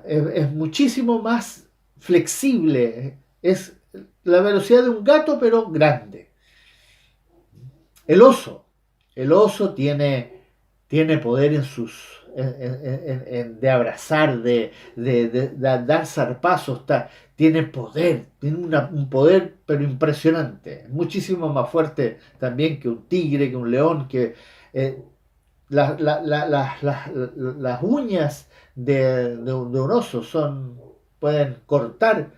Es muchísimo más flexible. Es la velocidad de un gato, pero grande. El oso tiene poder en sus de abrazar, de dar zarpazos, tiene poder, tiene un poder pero impresionante, muchísimo más fuerte también que un tigre, que un león, que las uñas de un oso pueden cortar,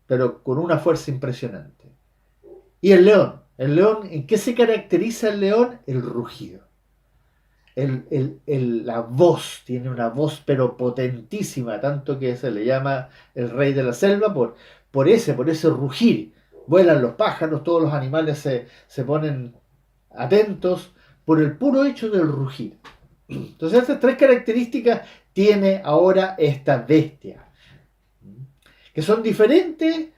pero con una fuerza impresionante. Y el león, ¿en qué se caracteriza el león? El rugido. La voz, tiene una voz pero potentísima, tanto que se le llama el rey de la selva por ese rugir. Vuelan los pájaros, todos los animales se ponen atentos por el puro hecho del rugir. Entonces estas 3 características tiene ahora esta bestia, que son diferentes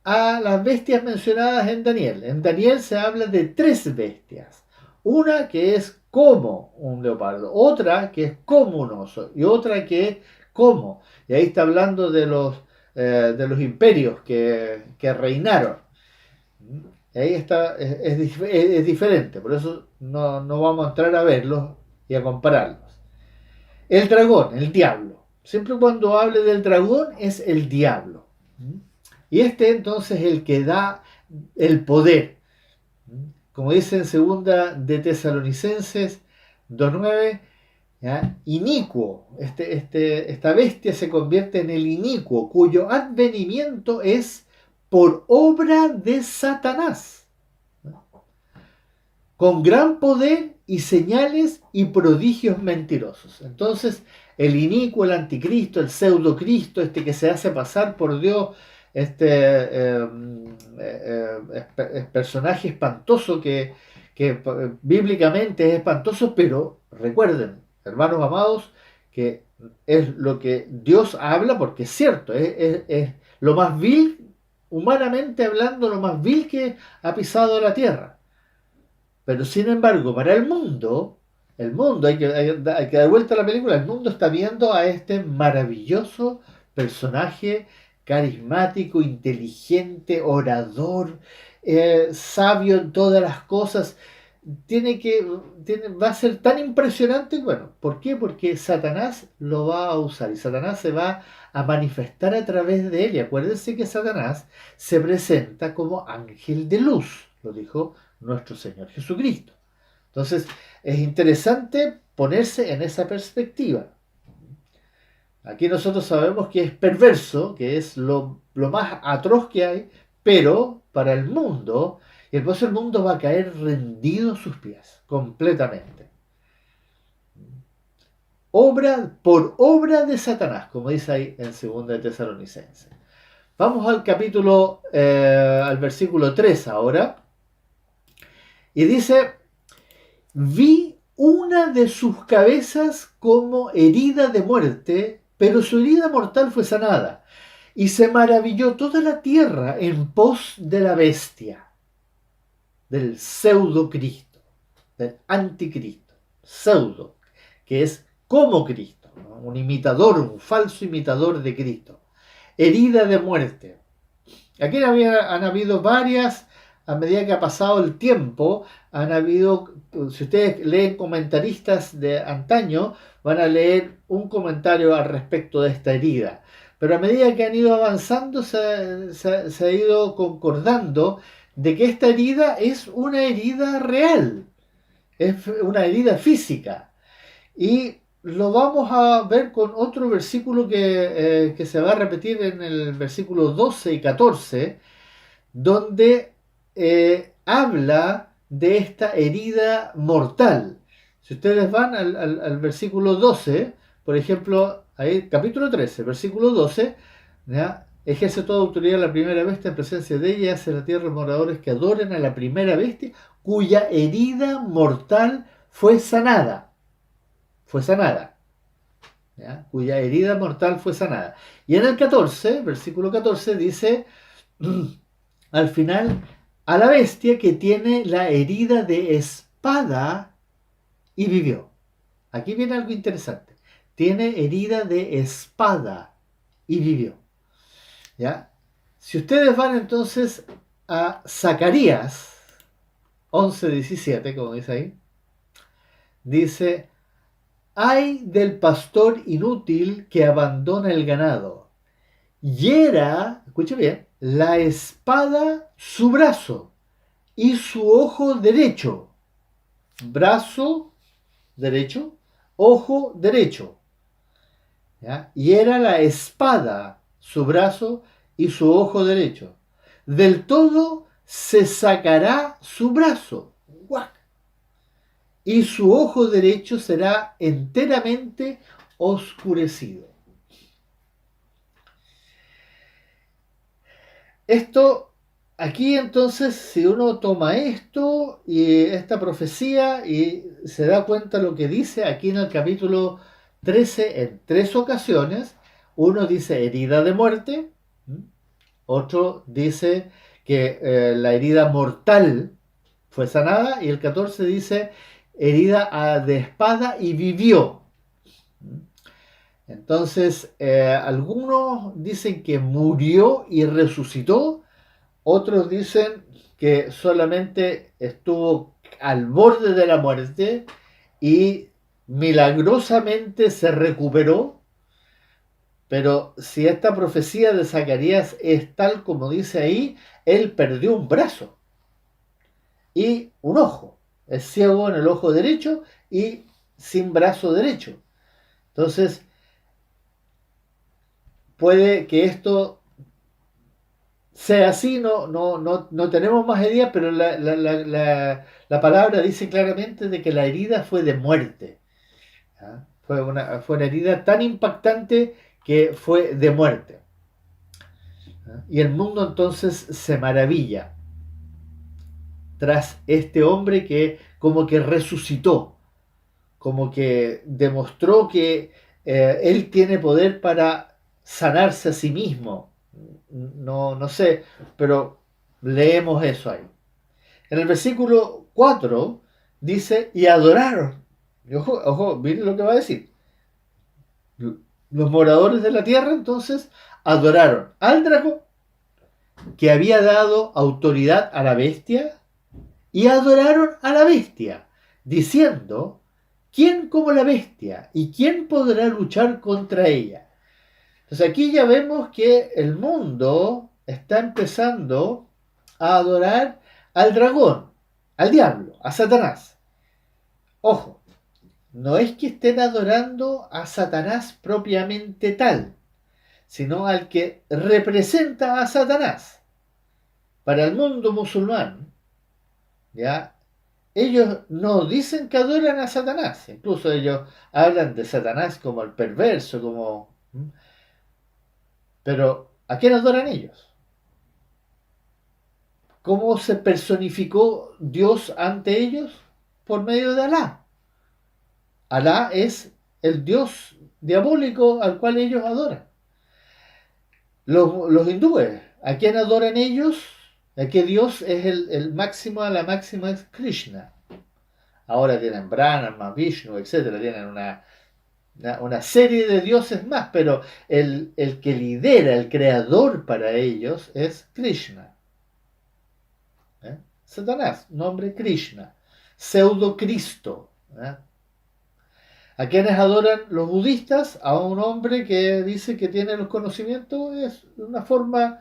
a las bestias mencionadas en Daniel. En Daniel se habla de 3 bestias. Una que es como un leopardo, otra que es como un oso y otra que es como. Y ahí está hablando de los imperios que reinaron. Y ahí está, es diferente, por eso no vamos a entrar a verlos y a compararlos. El dragón, el diablo. Siempre cuando hable del dragón es el diablo. Y este entonces es el que da el poder. Como dice en 2 de Tesalonicenses 2:9, inicuo. Esta bestia se convierte en el inicuo, cuyo advenimiento es por obra de Satanás, con gran poder y señales y prodigios mentirosos. Entonces, el inicuo, el anticristo, el pseudocristo, que se hace pasar por Dios, personaje espantoso que bíblicamente es espantoso, pero recuerden, hermanos amados, que es lo que Dios habla porque es cierto, es lo más vil, humanamente hablando, lo más vil que ha pisado la tierra. Pero sin embargo, para el mundo, hay que dar vuelta a la película, el mundo está viendo a este maravilloso personaje carismático, inteligente, orador, sabio en todas las cosas. Va a ser tan impresionante, bueno, ¿por qué? Porque Satanás lo va a usar y Satanás se va a manifestar a través de él. Y acuérdense que Satanás se presenta como ángel de luz, lo dijo nuestro Señor Jesucristo. Entonces, es interesante ponerse en esa perspectiva. Aquí nosotros sabemos que es perverso, que es lo más atroz que hay, pero para el mundo, y entonces el mundo va a caer rendido a sus pies, completamente. Por obra de Satanás, como dice ahí en 2 de Tesalonicenses. Vamos al capítulo, al versículo 3 ahora, y dice: vi una de sus cabezas como herida de muerte, pero su herida mortal fue sanada. Y se maravilló toda la tierra en pos de la bestia, del pseudo Cristo, del anticristo, pseudo, que es como Cristo, ¿no? Un imitador, un falso imitador de Cristo. Herida de muerte. Aquí han habido varias, a medida que ha pasado el tiempo, han habido, si ustedes leen comentaristas de antaño, van a leer un comentario al respecto de esta herida. Pero a medida que han ido avanzando, se ha ido concordando de que esta herida es una herida real, es una herida física. Y lo vamos a ver con otro versículo que se va a repetir en el versículo 12 y 14, donde habla de esta herida mortal. Si ustedes van al versículo 12, por ejemplo, ahí, capítulo 13, versículo 12, ¿ya? Ejerce toda autoridad la primera bestia en presencia de ella y hace la tierra moradores que adoren a la primera bestia, cuya herida mortal fue sanada. Fue sanada. ¿Ya? Cuya herida mortal fue sanada. Y en el 14, versículo 14, dice al final, a la bestia que tiene la herida de espada y vivió. Aquí viene algo interesante. Tiene herida de espada y vivió. ¿Ya? Si ustedes van entonces a Zacarías 11:17, como dice ahí, dice: ay del pastor inútil que abandona el ganado. Hiera, escuche bien, la espada su brazo y su ojo derecho. Brazo derecho, ojo derecho. ¿Ya? Hiera la espada su brazo y su ojo derecho. Del todo se sacará su brazo. ¡Guac! Y su ojo derecho será enteramente oscurecido. Esto, aquí entonces, si uno toma esto y esta profecía y se da cuenta lo que dice aquí en el capítulo 13 en tres ocasiones, uno dice herida de muerte, otro dice que la herida mortal fue sanada y el 14 dice herida de espada y vivió. Entonces, algunos dicen que murió y resucitó, otros dicen que solamente estuvo al borde de la muerte y milagrosamente se recuperó. Pero si esta profecía de Zacarías es tal como dice ahí, él perdió un brazo y un ojo. Es ciego en el ojo derecho y sin brazo derecho. Entonces, puede que esto sea así, no tenemos más ideas, pero la palabra dice claramente de que la herida fue de muerte. ¿Ya? Fue una herida tan impactante que fue de muerte. Y el mundo entonces se maravilla tras este hombre que como que resucitó, como que demostró que él tiene poder para sanarse a sí mismo. No, no sé, pero leemos eso ahí. En el versículo 4 dice, y adoraron. Y ojo, ojo, miren lo que va a decir. Los moradores de la tierra entonces adoraron al dragón que había dado autoridad a la bestia y adoraron a la bestia, diciendo, ¿quién como la bestia? ¿Y quién podrá luchar contra ella? Entonces aquí ya vemos que el mundo está empezando a adorar al dragón, al diablo, a Satanás. Ojo, no es que estén adorando a Satanás propiamente tal, sino al que representa a Satanás. Para el mundo musulmán, ¿ya? Ellos no dicen que adoran a Satanás, incluso ellos hablan de Satanás como el perverso, como... Pero ¿a quién adoran ellos? ¿Cómo se personificó Dios ante ellos? Por medio de Alá. Alá es el Dios diabólico al cual ellos adoran. Los hindúes, ¿a quién adoran ellos? ¿A qué Dios es el máximo? La máxima es Krishna. Ahora tienen Brahma, Vishnu, etcétera, tienen una serie de dioses más, pero el que lidera, el creador para ellos es Krishna. Satanás, nombre Krishna, pseudo Cristo. ¿A quienes adoran los budistas? A un hombre que dice que tiene los conocimientos, es una forma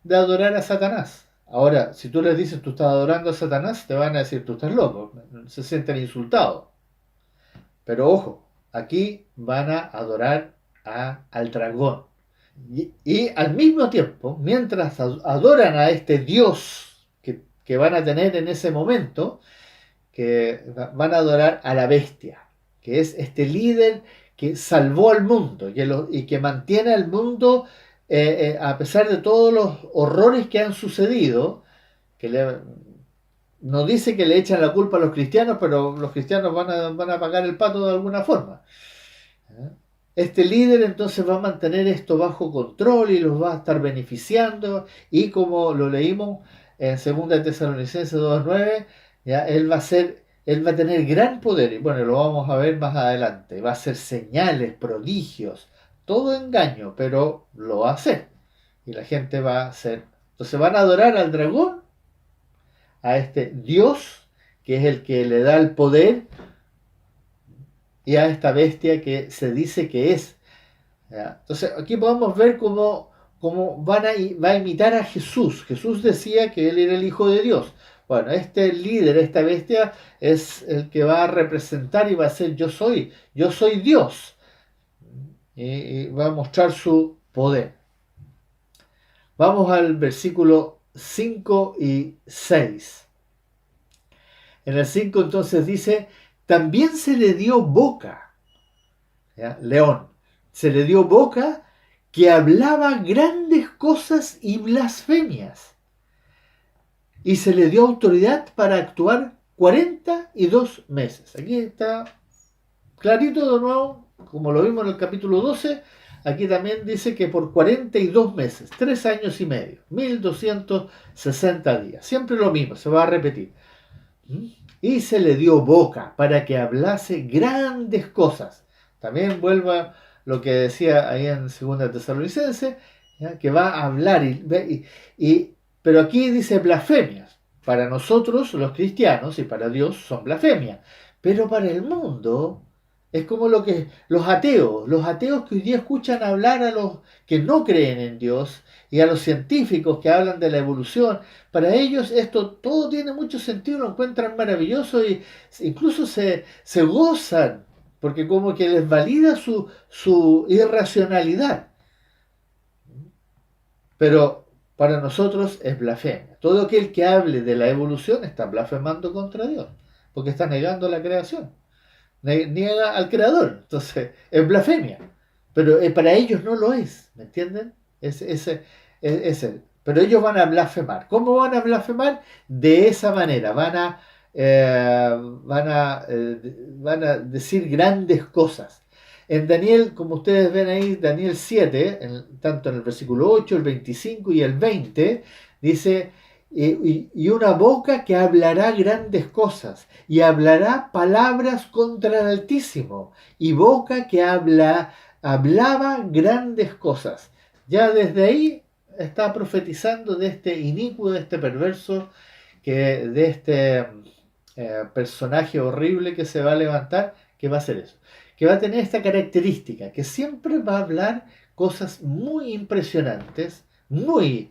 de adorar a Satanás. Ahora, si tú les dices tú estás adorando a Satanás, te van a decir tú estás loco, se sienten insultados. Pero ojo, aquí van a adorar al dragón. Y al mismo tiempo, mientras adoran a este Dios que van a tener en ese momento, que van a adorar a la bestia, que es este líder que salvó al mundo y que mantiene al mundo a pesar de todos los horrores que han sucedido, que no dice que le echan la culpa a los cristianos, pero los cristianos van a pagar el pato de alguna forma. Este líder entonces va a mantener esto bajo control y los va a estar beneficiando, y como lo leímos en 2 Tesalonicenses 2:9, ya él va a tener gran poder, y bueno, lo vamos a ver más adelante, va a hacer señales, prodigios, todo engaño, pero lo va a hacer y la gente va a hacer. Entonces van a adorar al dragón, a este Dios que es el que le da el poder, y a esta bestia que se dice que es. ¿Ya? Entonces aquí podemos ver cómo va a imitar a Jesús. Jesús decía que él era el Hijo de Dios. Bueno, este líder, esta bestia, es el que va a representar y va a ser yo soy Dios. Y va a mostrar su poder. Vamos al versículo 5 y 6. En el 5 entonces dice, también se le dio boca, ¿ya? León, se le dio boca que hablaba grandes cosas y blasfemias, y se le dio autoridad para actuar 42 meses. Aquí está clarito de nuevo, como lo vimos en el capítulo 12, aquí también dice que por 42 meses, 3 años y medio, 1260 días, siempre lo mismo, se va a repetir. Y se le dio boca para que hablase grandes cosas. También vuelva lo que decía ahí en 2 Tesalonicenses, ¿ya? Que va a hablar, pero aquí dice blasfemias. Para nosotros, los cristianos, y para Dios son blasfemias. Pero para el mundo es como lo que los ateos que hoy día escuchan hablar a los que no creen en Dios y a los científicos que hablan de la evolución. Para ellos esto todo tiene mucho sentido, lo encuentran maravilloso y incluso se gozan, porque como que les valida su irracionalidad. Pero para nosotros es blasfemia. Todo aquel que hable de la evolución está blasfemando contra Dios, porque está negando la creación, niega al creador. Entonces es blasfemia. Pero para ellos no lo es, ¿me entienden? es él. Pero ellos van a blasfemar. ¿Cómo van a blasfemar? De esa manera. Van a decir grandes cosas. En Daniel, como ustedes ven ahí, Daniel 7, tanto en el versículo 8, el 25 y el 20, dice, y una boca que hablará grandes cosas, y hablará palabras contra el Altísimo, y boca que hablaba grandes cosas. Ya desde ahí está profetizando de este inicuo, de este perverso, de este personaje horrible que se va a levantar, que va a hacer eso, que va a tener esta característica, que siempre va a hablar cosas muy impresionantes, muy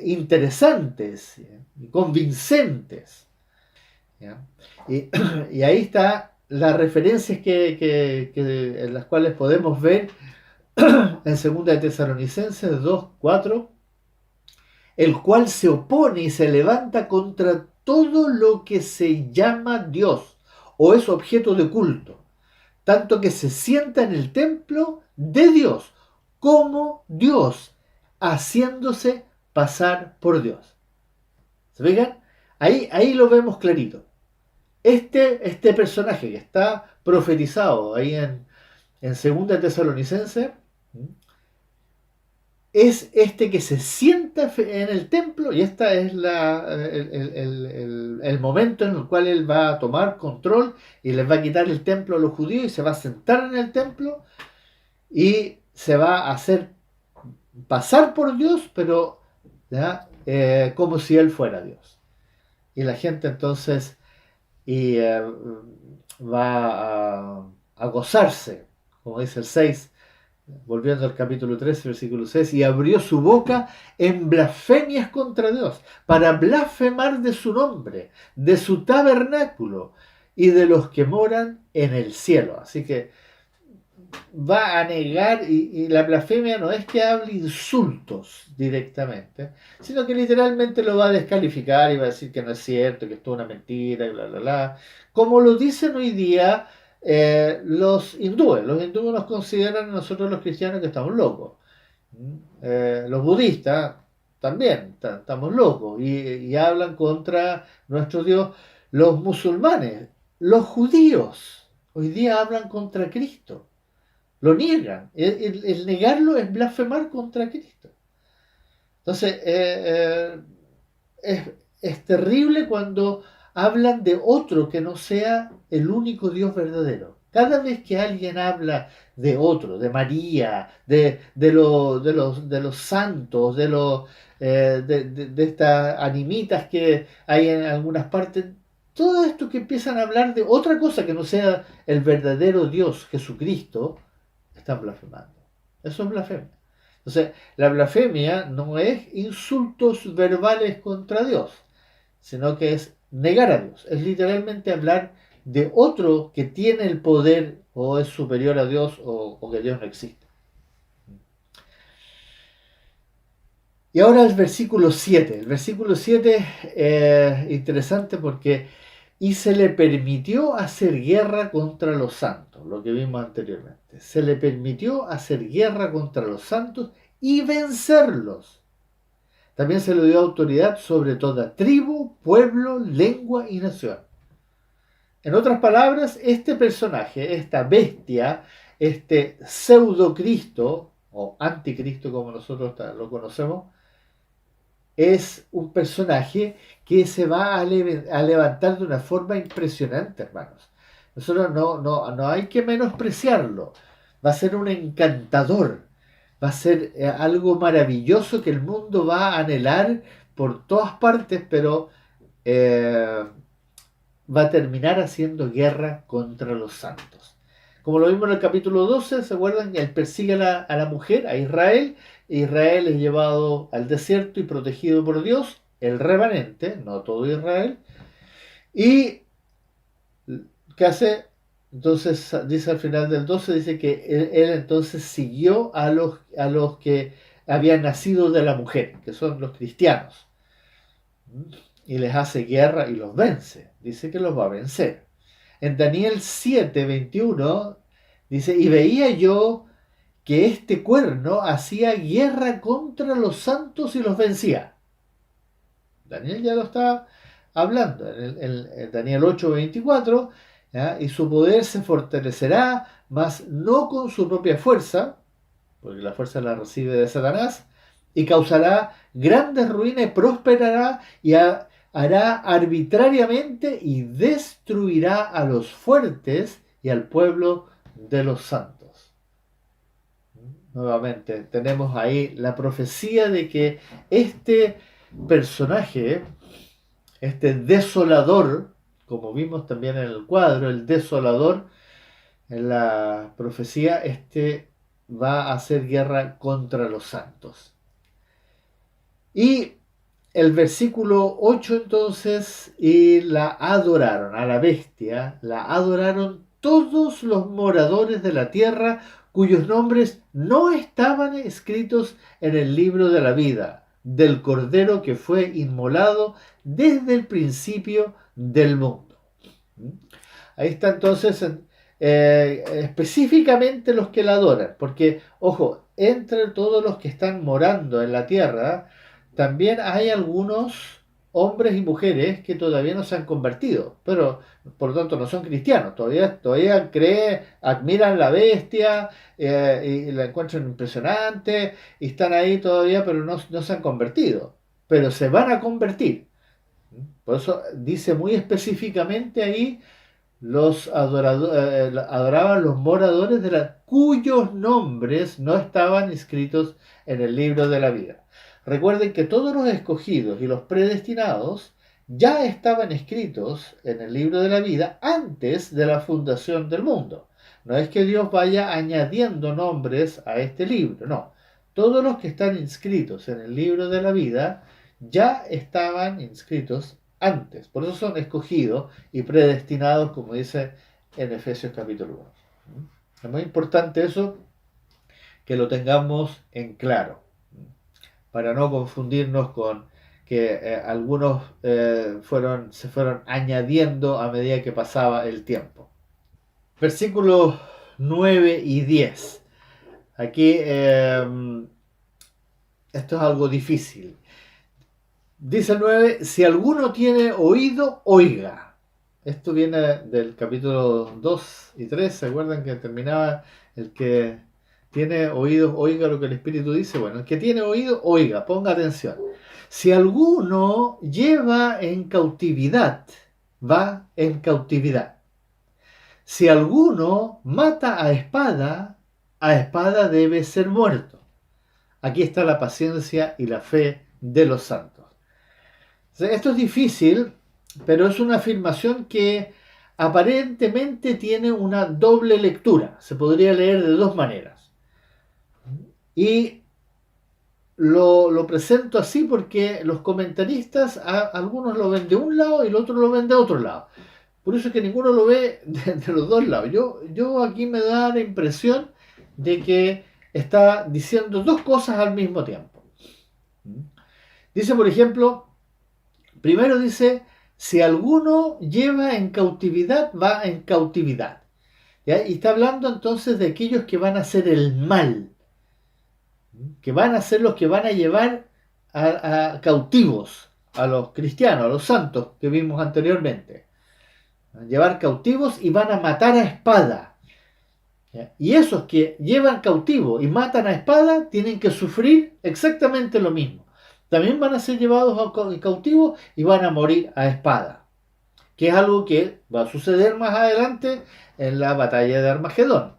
interesantes, convincentes. ¿Ya? Y, y, ahí está las referencias en las cuales podemos ver en 2 de Tesalonicenses 2:4, el cual se opone y se levanta contra todo lo que se llama Dios o es objeto de culto, tanto que se sienta en el templo de Dios como Dios, haciéndose pasar por Dios. ¿Se fijan? Ahí lo vemos clarito. Este personaje que está profetizado ahí en 2 Tesalonicenses es este que se sienta en el templo, y este es el momento en el cual él va a tomar control y les va a quitar el templo a los judíos y se va a sentar en el templo y se va a hacer pasar por Dios, pero como si él fuera Dios. Y la gente entonces va a gozarse, como dice el 6, volviendo al capítulo 13, versículo 6, y abrió su boca en blasfemias contra Dios, para blasfemar de su nombre, de su tabernáculo y de los que moran en el cielo. Así que va a negar, y la blasfemia no es que hable insultos directamente, sino que literalmente lo va a descalificar y va a decir que no es cierto, que esto es una mentira, y bla, bla, bla. Como lo dicen hoy día los hindúes. Los hindúes nos consideran a nosotros los cristianos que estamos locos. Los budistas también estamos locos y hablan contra nuestro Dios. Los musulmanes, los judíos, hoy día hablan contra Cristo. Lo niegan. El negarlo es blasfemar contra Cristo. Entonces, es terrible cuando hablan de otro que no sea el único Dios verdadero. Cada vez que alguien habla de otro, de María, de los santos, de estas animitas que hay en algunas partes, todo esto que empiezan a hablar de otra cosa que no sea el verdadero Dios, Jesucristo, están blasfemando. Eso es blasfemia. Entonces, la blasfemia no es insultos verbales contra Dios, sino que es negar a Dios. Es literalmente hablar de otro que tiene el poder o es superior a Dios o que Dios no existe. Y ahora el versículo 7. El versículo 7 es interesante porque y se le permitió hacer guerra contra los santos, lo que vimos anteriormente. Se le permitió hacer guerra contra los santos y vencerlos. También se le dio autoridad sobre toda tribu, pueblo, lengua y nación. En otras palabras, este personaje, esta bestia, este pseudo Cristo o anticristo como nosotros lo conocemos, es un personaje que se va a levantar de una forma impresionante, hermanos. Nosotros no hay que menospreciarlo. Va a ser un encantador. Va a ser algo maravilloso que el mundo va a anhelar por todas partes, pero va a terminar haciendo guerra contra los santos. Como lo vimos en el capítulo 12, ¿se acuerdan? Él persigue a la mujer, a Israel. Israel es llevado al desierto y protegido por Dios, el remanente, no todo Israel. ¿Y qué hace? Entonces dice al final del 12, dice que él entonces siguió a los que habían nacido de la mujer, que son los cristianos. Y les hace guerra y los vence. Dice que los va a vencer. En Daniel 7:21 dice, y veía yo que este cuerno hacía guerra contra los santos y los vencía. Daniel ya lo está hablando en Daniel 8:24, y su poder se fortalecerá, mas no con su propia fuerza, porque la fuerza la recibe de Satanás, y causará grandes ruinas y prosperará y hará arbitrariamente y destruirá a los fuertes y al pueblo de los santos. Nuevamente tenemos ahí la profecía de que este personaje, este desolador, como vimos también en el cuadro, el desolador, en la profecía, va a hacer guerra contra los santos. Y el versículo 8 entonces, y la adoraron, a la bestia, la adoraron todos los moradores de la tierra cuyos nombres no estaban escritos en el libro de la vida del Cordero que fue inmolado desde el principio del mundo. Ahí está entonces específicamente los que la adoran, porque, ojo, entre todos los que están morando en la tierra, también hay algunos hombres y mujeres que todavía no se han convertido, pero por lo tanto no son cristianos, todavía creen, admiran la bestia, y la encuentran impresionante, y están ahí todavía, pero no se han convertido, pero se van a convertir. Por eso dice muy específicamente ahí, adoraban los moradores cuyos nombres no estaban inscritos en el libro de la vida. Recuerden que todos los escogidos y los predestinados ya estaban escritos en el libro de la vida antes de la fundación del mundo. No es que Dios vaya añadiendo nombres a este libro, no. Todos los que están inscritos en el libro de la vida ya estaban inscritos antes. Por eso son escogidos y predestinados, como dice en Efesios capítulo 1. Es muy importante eso, que lo tengamos en claro, para no confundirnos con que algunos se fueron añadiendo a medida que pasaba el tiempo. Versículos 9 y 10. Aquí esto es algo difícil. Dice el 9, si alguno tiene oído, oiga. Esto viene del capítulo 2 y 3, ¿se acuerdan que terminaba el que tiene oídos, oiga lo que el Espíritu dice? Bueno, el que tiene oído, oiga, ponga atención. Si alguno lleva en cautividad, va en cautividad. Si alguno mata a espada debe ser muerto. Aquí está la paciencia y la fe de los santos. Esto es difícil, pero es una afirmación que aparentemente tiene una doble lectura. Se podría leer de dos maneras. Y lo presento así porque los comentaristas, algunos lo ven de un lado y el otro lo ven de otro lado. Por eso es que ninguno lo ve de los dos lados. Yo aquí me da la impresión de que está diciendo dos cosas al mismo tiempo. Dice, por ejemplo, primero dice, si alguno lleva en cautividad, va en cautividad. ¿Ya? Y está hablando entonces de aquellos que van a hacer el mal, que van a ser los que van a llevar a cautivos a los cristianos, a los santos que vimos anteriormente. Van a llevar cautivos y van a matar a espada. ¿Ya? Y esos que llevan cautivo y matan a espada tienen que sufrir exactamente lo mismo. También van a ser llevados cautivos y van a morir a espada, que es algo que va a suceder más adelante en la batalla de Armagedón.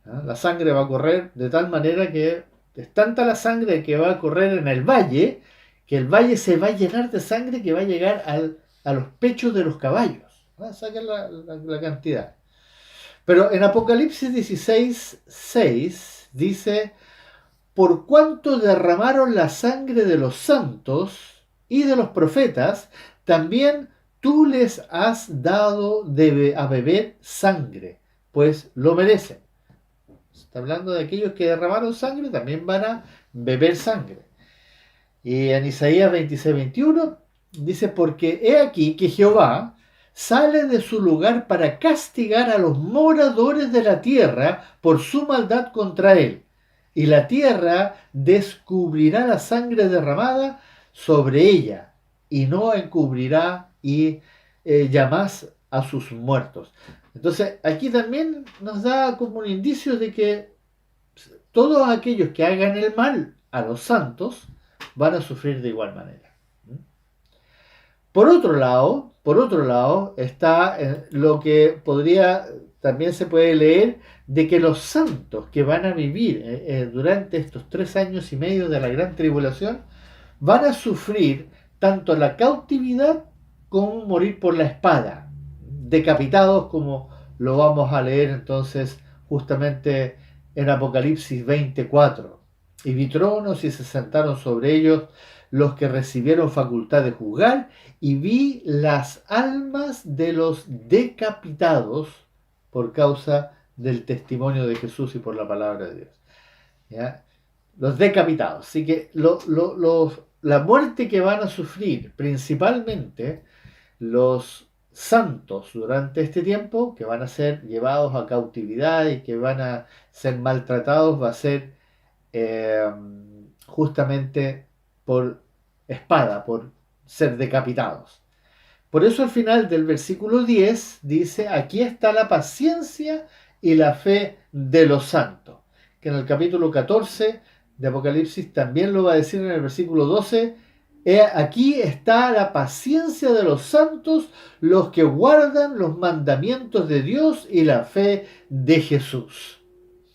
La sangre va a correr de tal manera que es tanta la sangre que va a correr en el valle, que el valle se va a llenar de sangre que va a llegar a los pechos de los caballos. Saquen la cantidad. Pero en Apocalipsis 16:6 dice, por cuanto derramaron la sangre de los santos y de los profetas, también tú les has dado a beber sangre, pues lo merecen. Está hablando de aquellos que derramaron sangre, también van a beber sangre. Y en Isaías 26:21 dice, porque he aquí que Jehová sale de su lugar para castigar a los moradores de la tierra por su maldad contra él. y la tierra descubrirá la sangre derramada sobre ella, y no encubrirá y llamás a sus muertos. Entonces, aquí también nos da como un indicio de que todos aquellos que hagan el mal a los santos van a sufrir de igual manera. Por otro lado está lo que podría, también se puede leer, de que los santos que van a vivir durante estos 3 años y medio de la gran tribulación van a sufrir tanto la cautividad como morir por la espada, decapitados como lo vamos a leer entonces justamente en Apocalipsis 24. Y vi tronos y se sentaron sobre ellos los que recibieron facultad de juzgar, y vi las almas de los decapitados por causa del testimonio de Jesús y por la palabra de Dios. ¿Ya? Los decapitados. Así que la muerte que van a sufrir principalmente los santos durante este tiempo, que van a ser llevados a cautividad y que van a ser maltratados, va a ser eh, justamente por espada, por ser decapitados. Por eso al final del versículo 10 dice, aquí está la paciencia y la fe de los santos, que en el capítulo 14 de Apocalipsis también lo va a decir en el versículo 12, aquí está la paciencia de los santos, los que guardan los mandamientos de Dios y la fe de Jesús.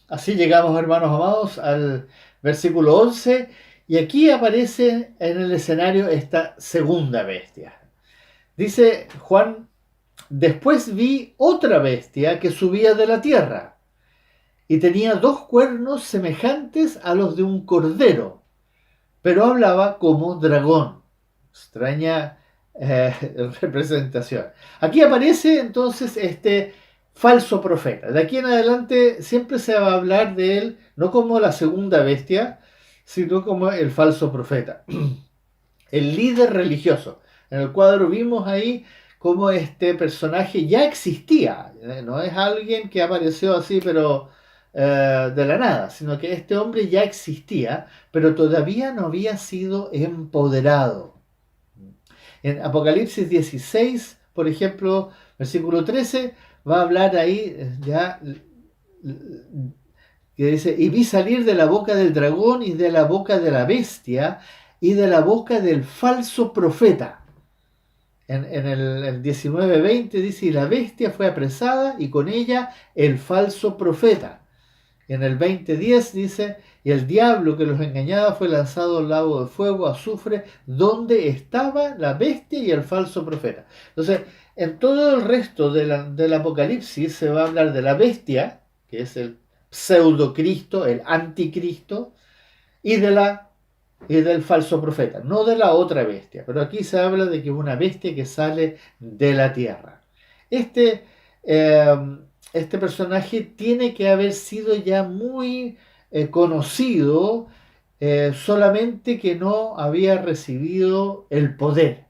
Así llegamos, hermanos amados, al versículo 11, y aquí aparece en el escenario esta segunda bestia. Dice Juan, después vi otra bestia que subía de la tierra y tenía 2 cuernos semejantes a los de un cordero, pero hablaba como dragón. Extraña representación. Aquí aparece entonces este falso profeta. De aquí en adelante siempre se va a hablar de él no como la segunda bestia, sino como el falso profeta. El líder religioso. En el cuadro vimos ahí cómo este personaje ya existía. No es alguien que apareció así, pero de la nada, sino que este hombre ya existía, pero todavía no había sido empoderado. En Apocalipsis 16, por ejemplo, versículo 13, va a hablar ahí ya que dice, y vi salir de la boca del dragón y de la boca de la bestia y de la boca del falso profeta. En el 19:20 dice, y la bestia fue apresada y con ella el falso profeta. En el 20:10 dice, y el diablo que los engañaba fue lanzado al lago de fuego, azufre, donde estaba la bestia y el falso profeta. Entonces, en todo el resto del Apocalipsis se va a hablar de la bestia, que es el pseudocristo, el anticristo, y del falso profeta, no de la otra bestia. Pero aquí se habla de que es una bestia que sale de la tierra. Este personaje tiene que haber sido ya muy conocido, solamente que no había recibido el poder.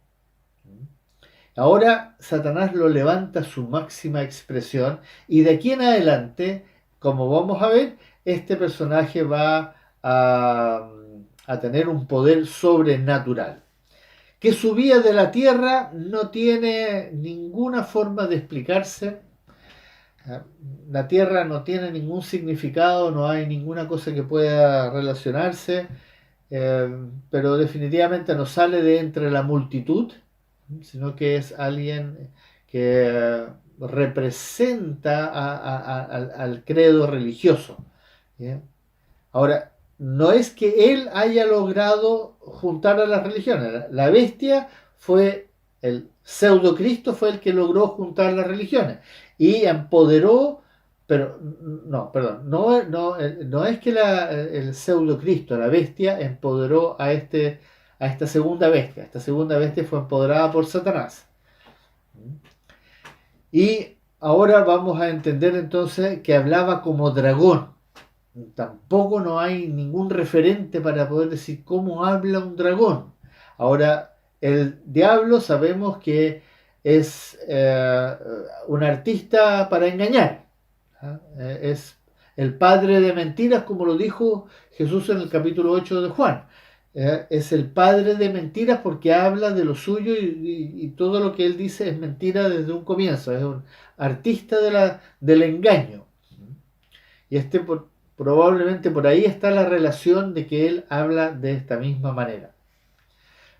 Ahora Satanás lo levanta a su máxima expresión y de aquí en adelante, como vamos a ver, este personaje va a tener un poder sobrenatural. Que subía de la tierra no tiene ninguna forma de explicarse. La tierra no tiene ningún significado, no hay ninguna cosa que pueda relacionarse, pero definitivamente no sale de entre la multitud, sino que es alguien que representa al credo religioso. ¿Bien? Ahora, no es que él haya logrado juntar a las religiones. La bestia fue, el pseudo Cristo fue el que logró juntar las religiones y empoderó, pero no, perdón, no es que el pseudo Cristo, la bestia, empoderó a esta segunda bestia. Esta segunda bestia fue empoderada por Satanás. Y ahora vamos a entender entonces que hablaba como dragón. Tampoco no hay ningún referente para poder decir cómo habla un dragón. Ahora, el diablo sabemos que es un artista para engañar. ¿Ah? el padre de mentiras, como lo dijo Jesús en el capítulo 8 de Juan. Es el padre de mentiras porque habla de lo suyo y todo lo que él dice es mentira desde un comienzo. Es un artista del engaño. Y probablemente por ahí está la relación de que él habla de esta misma manera.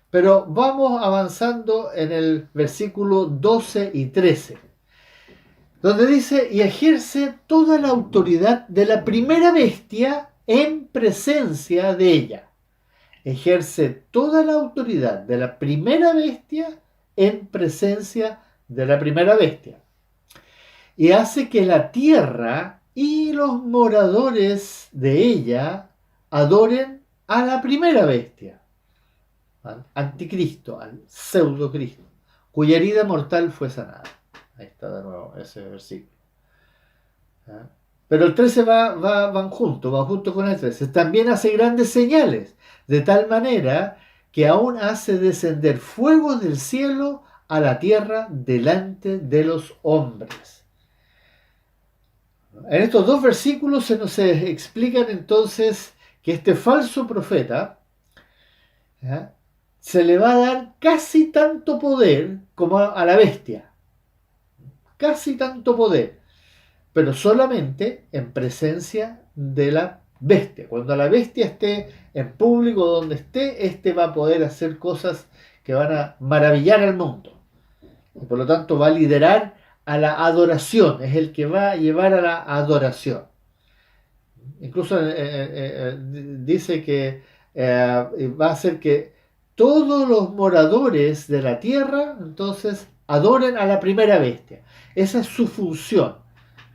Pero vamos avanzando en el versículo 12 y 13, donde dice: y ejerce toda la autoridad de la primera bestia en presencia de ella. Ejerce toda la autoridad de la primera bestia en presencia de la primera bestia. Y hace que la tierra y los moradores de ella adoren a la primera bestia, al anticristo, al pseudocristo, cuya herida mortal fue sanada. Ahí está de nuevo ese versículo. Pero el 13 van junto con el 13. También hace grandes señales, de tal manera que aún hace descender fuego del cielo a la tierra delante de los hombres. En estos dos versículos se nos explican entonces que este falso profeta, ¿ya?, se le va a dar casi tanto poder como a la bestia. Casi tanto poder. Pero solamente en presencia de la bestia. Cuando la bestia esté en público, donde esté, este va a poder hacer cosas que van a maravillar al mundo. Y por lo tanto va a liderar a la adoración. Es el que va a llevar a la adoración. Incluso dice que va a hacer que todos los moradores de la tierra entonces adoren a la primera bestia. Esa es su función.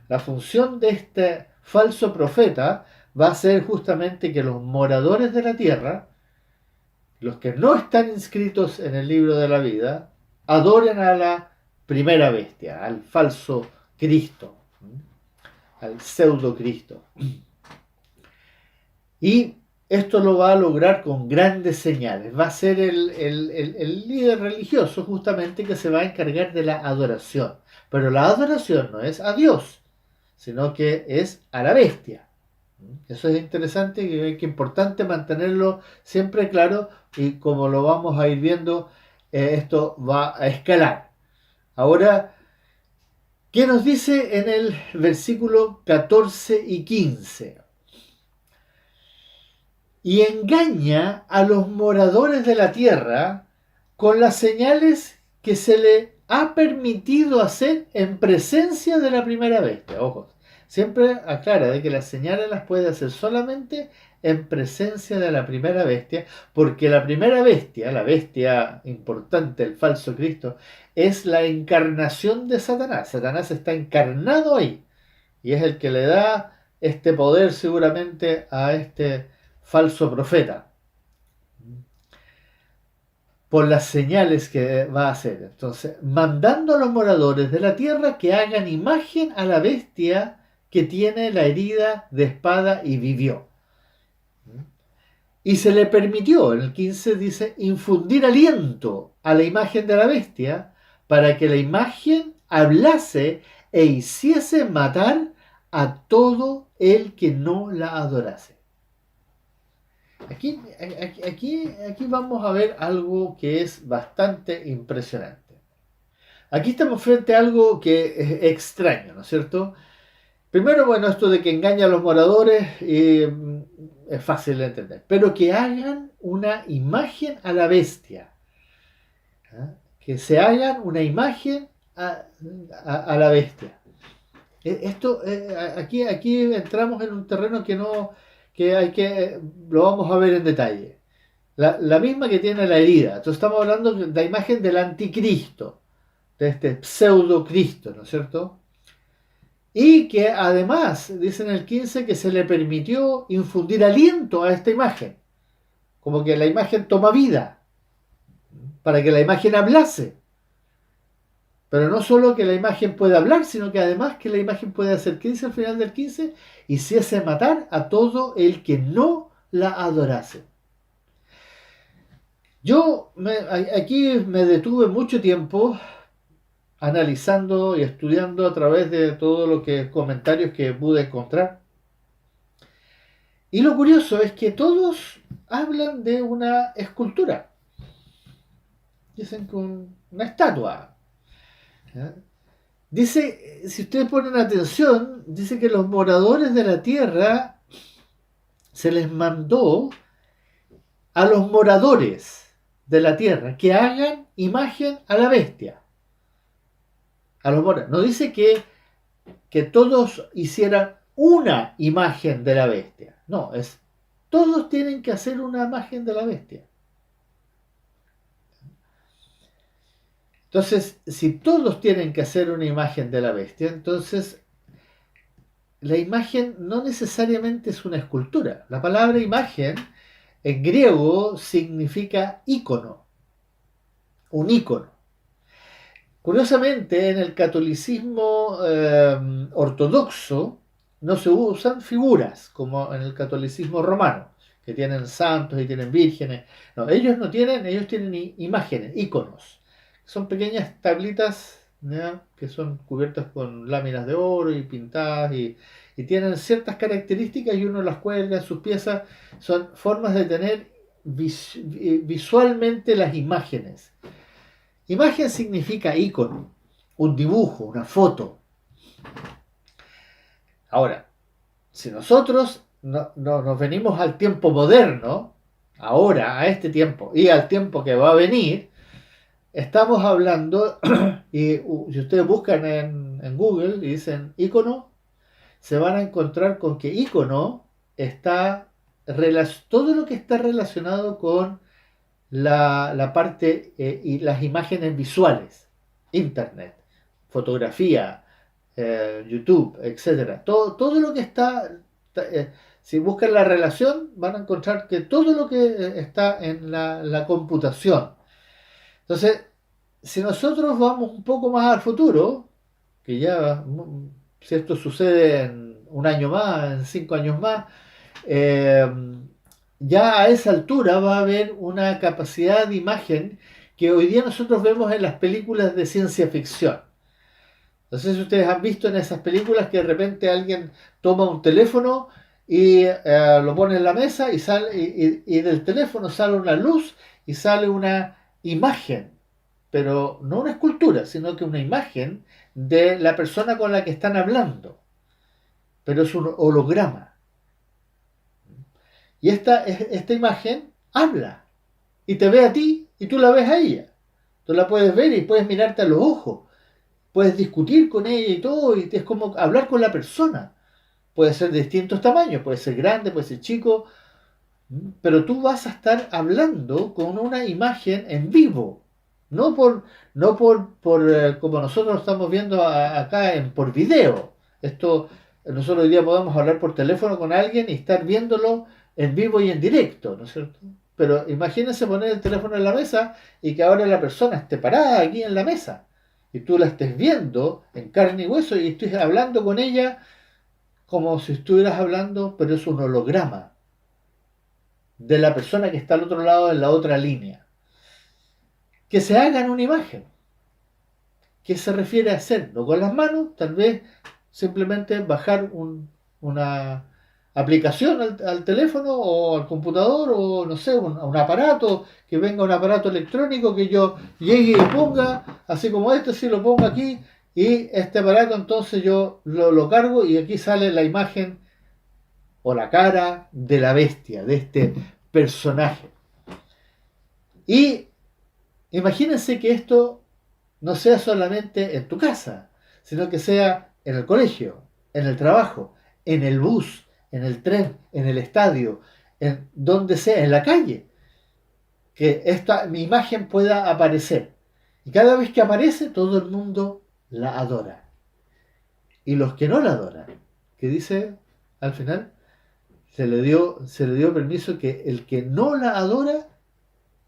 La función de este falso profeta va a ser justamente que los moradores de la tierra, los que no están inscritos en el libro de la vida, adoren a la primera bestia, al falso Cristo, al pseudo Cristo. Y esto lo va a lograr con grandes señales. Va a ser el líder religioso justamente que se va a encargar de la adoración. Pero la adoración no es a Dios, sino que es a la bestia. Eso es interesante y es importante mantenerlo siempre claro, y como lo vamos a ir viendo, esto va a escalar. Ahora, ¿qué nos dice en el versículo 14 y 15? Y engaña a los moradores de la tierra con las señales que se le ha permitido hacer en presencia de la primera bestia. Ojo, siempre aclara de que las señales las puede hacer solamente en presencia de la primera bestia, porque la primera bestia, la bestia importante, el falso Cristo, es la encarnación de Satanás. Satanás está encarnado ahí y es el que le da este poder seguramente a este falso profeta, por las señales que va a hacer. Entonces, mandando a los moradores de la tierra que hagan imagen a la bestia que tiene la herida de espada y vivió. Y se le permitió, en el 15 dice, infundir aliento a la imagen de la bestia para que la imagen hablase e hiciese matar a todo el que no la adorase. Aquí vamos a ver algo que es bastante impresionante. Aquí estamos frente a algo que es extraño, ¿no es cierto? Primero, bueno, esto de que engaña a los moradores es fácil de entender, pero que hagan una imagen a la bestia, ¿eh? Que se hagan una imagen a la bestia. Aquí entramos en un terreno lo vamos a ver en detalle. La misma que tiene la herida. Entonces estamos hablando de la imagen del anticristo, de este pseudo Cristo, ¿no es cierto? Y que además, dice en el 15, que se le permitió infundir aliento a esta imagen, como que la imagen toma vida, para que la imagen hablase. Pero no solo que la imagen pueda hablar, sino que además que la imagen puede hacer, ¿qué dice al final del 15? Hiciese matar a todo el que no la adorase. Aquí me detuve mucho tiempo analizando y estudiando a través de todo lo que comentarios que pude encontrar. Y lo curioso es que todos hablan de una escultura. Dicen con una estatua. ¿Ya? Dice, si ustedes ponen atención, dice que los moradores de la tierra se les mandó a los moradores de la tierra que hagan imagen a la bestia. A los moradores. No dice que todos hicieran una imagen de la bestia. No, es todos tienen que hacer una imagen de la bestia. Entonces, si todos tienen que hacer una imagen de la bestia, entonces la imagen no necesariamente es una escultura. La palabra imagen en griego significa ícono, un ícono. Curiosamente, en el catolicismo ortodoxo no se usan figuras como en el catolicismo romano, que tienen santos y tienen vírgenes. No, ellos no tienen, ellos tienen imágenes, íconos. Son pequeñas tablitas, ¿ya?, que son cubiertas con láminas de oro y pintadas y tienen ciertas características y uno las cuelga en sus piezas. Son formas de tener visualmente las imágenes. Imagen significa ícono, un dibujo, una foto. Ahora, si nosotros nos venimos al tiempo moderno, ahora, a este tiempo y al tiempo que va a venir, estamos hablando, y si ustedes buscan en Google y dicen ícono, se van a encontrar con que ícono está, todo lo que está relacionado con la parte y las imágenes visuales, internet, fotografía, YouTube, etcétera. Todo lo que si buscan la relación, van a encontrar que todo lo que está en la computación. Entonces, si nosotros vamos un poco más al futuro, que ya, si esto sucede en un año más, en 5 años más, eh, ya a esa altura va a haber una capacidad de imagen que hoy día nosotros vemos en las películas de ciencia ficción. No sé si ustedes han visto en esas películas que de repente alguien toma un teléfono y lo pone en la mesa y sale y del teléfono sale una luz y sale una imagen, pero no una escultura, sino que una imagen de la persona con la que están hablando, pero es un holograma. Y esta imagen habla y te ve a ti y tú la ves a ella. Tú la puedes ver y puedes mirarte a los ojos, puedes discutir con ella y todo, y es como hablar con la persona. Puede ser de distintos tamaños, puede ser grande, puede ser chico, pero tú vas a estar hablando con una imagen en vivo, no por como nosotros lo estamos viendo acá por video. Esto, nosotros hoy día podemos hablar por teléfono con alguien y estar viéndolo en vivo y en directo, ¿no es cierto? Pero imagínense poner el teléfono en la mesa y que ahora la persona esté parada aquí en la mesa y tú la estés viendo en carne y hueso y estés hablando con ella como si estuvieras hablando, pero es un holograma de la persona que está al otro lado en la otra línea. Que se hagan una imagen. ¿Qué se refiere a hacerlo? Con las manos, tal vez simplemente bajar una aplicación al teléfono o al computador o no sé, un aparato, que venga un aparato electrónico que yo llegue y ponga, así como este, si lo pongo aquí, y este aparato entonces yo lo cargo y aquí sale la imagen o la cara de la bestia, de este personaje. Y imagínense que esto no sea solamente en tu casa, sino que sea en el colegio, en el trabajo, en el bus, en el tren, en el estadio, en donde sea, en la calle, que mi imagen pueda aparecer. Y cada vez que aparece, todo el mundo la adora. Y los que no la adoran, que dice al final, se le dio permiso que el que no la adora,